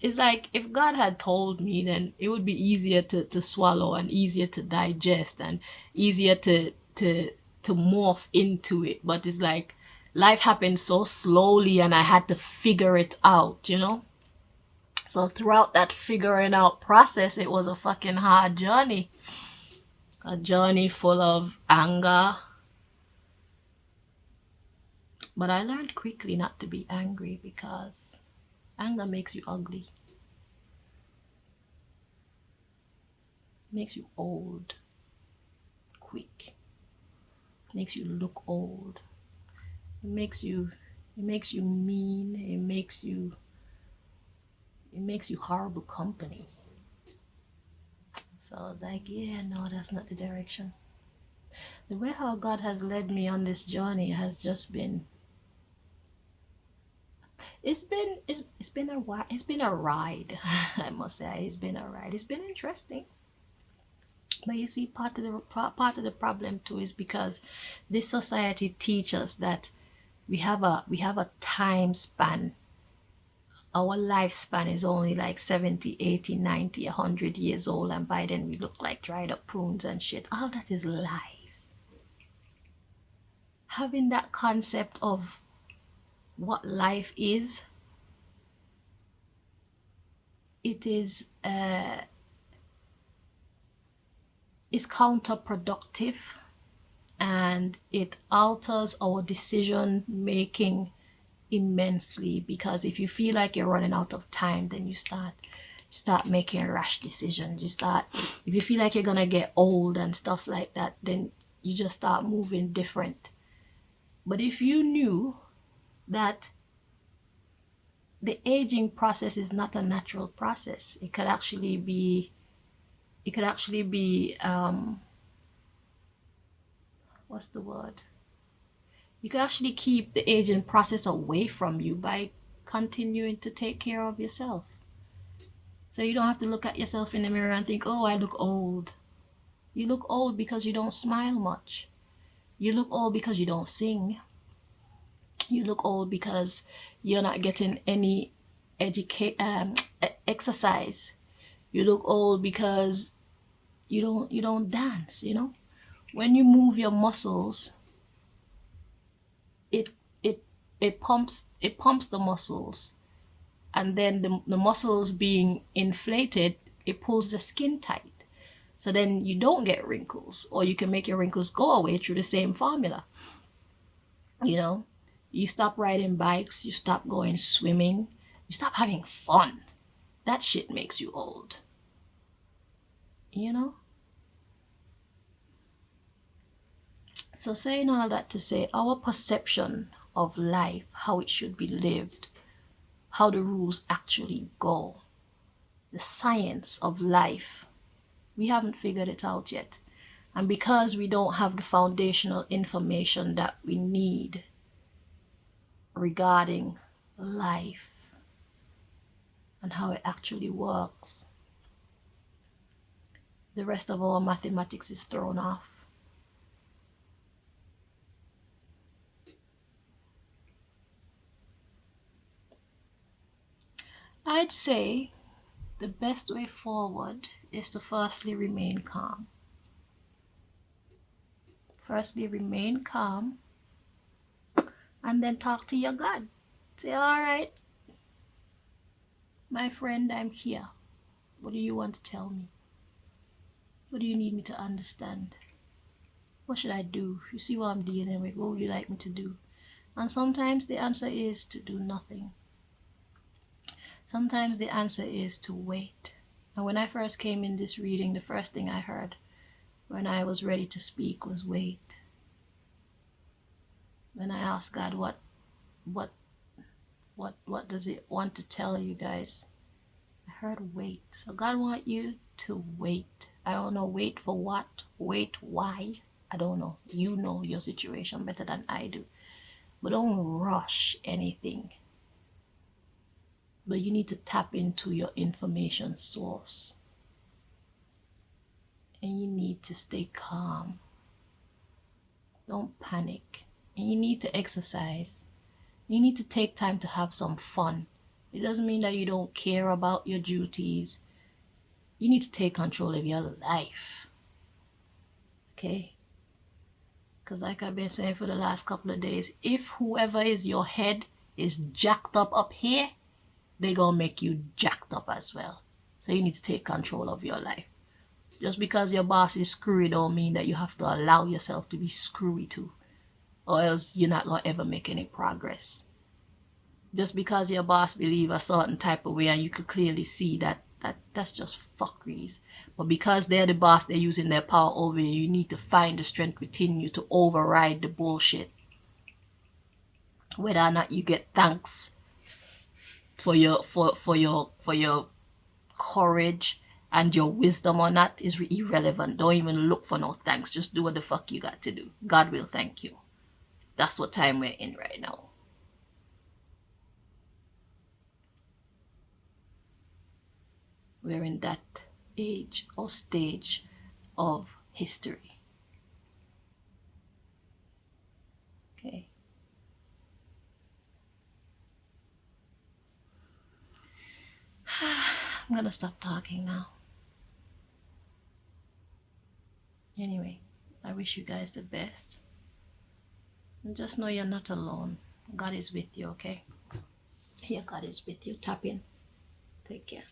S1: It's like if God had told me, then it would be easier to swallow and easier to digest and easier to morph into it. But it's like life happened so slowly and I had to figure it out, you know? So throughout that figuring out process, it was a fucking hard journey. A journey full of anger. But I learned quickly not to be angry because anger makes you ugly. Makes you old. Quick. Makes you look old. It makes you mean. It makes you horrible company. So I was like, yeah, no, that's not the direction. The way how God has led me on this journey has just been it's been a while. It's been a ride. I must say it's been a ride. It's been interesting. But you see, part of the problem too is because this society teaches us that we have a time span. Our lifespan is only like 70, 80, 90, 100 years old, and by then we look like dried up prunes and shit. All that is lies. Having that concept of what life is, it is counterproductive, and it alters our decision making immensely, because if you feel like you're running out of time, then you start making rash decisions. If you feel like you're gonna get old and stuff like that, then you just start moving different. But if you knew that the aging process is not a natural process, it could actually be what's the word? You can actually keep the aging process away from you by continuing to take care of yourself. So you don't have to look at yourself in the mirror and think, oh, I look old. You look old because you don't smile much. You look old because you don't sing. You look old because you're not getting any exercise. You look old because you don't dance, you know? When you move your muscles, it pumps the muscles, and then the muscles being inflated, it pulls the skin tight. So then you don't get wrinkles, or you can make your wrinkles go away through the same formula. You know, you stop riding bikes, you stop going swimming, you stop having fun. That shit makes you old. You know? So saying all that to say, our perception of life, how it should be lived, how the rules actually go, the science of life, we haven't figured it out yet. And because we don't have the foundational information that we need regarding life and how it actually works, the rest of our mathematics is thrown off. I'd say the best way forward is to firstly remain calm. Firstly, remain calm, and then talk to your God. Say, all right, my friend, I'm here. What do you want to tell me? What do you need me to understand? What should I do? You see what I'm dealing with. What would you like me to do? And sometimes the answer is to do nothing. Sometimes the answer is to wait. And when I first came in this reading, the first thing I heard when I was ready to speak was wait. When I asked God, what does it want to tell you guys? I heard wait. So God wants you to wait. I don't know, wait for what? Wait why? I don't know. You know your situation better than I do. But don't rush anything. But you need to tap into your information source. And you need to stay calm. Don't panic. And you need to exercise. You need to take time to have some fun. It doesn't mean that you don't care about your duties. You need to take control of your life. Okay? Because like I've been saying for the last couple of days, if whoever is your head is jacked up here, they gonna make you jacked up as well. So you need to take control of your life. Just because your boss is screwy don't mean that you have to allow yourself to be screwy too. Or else you're not gonna ever make any progress. Just because your boss believe a certain type of way and you could clearly see that's just fuckeries. But because they're the boss, they're using their power over you. You need to find the strength within you to override the bullshit. Whether or not you get thanks for your courage and your wisdom or not is irrelevant. Don't even look for no thanks. Just do what the fuck you got to do. God will thank you. That's what time we're in right now. We're in that age or stage of history. Okay. I'm gonna stop talking now. Anyway, I wish you guys the best. And just know you're not alone. God is with you, okay? Here, God is with you. Tap in. Take care.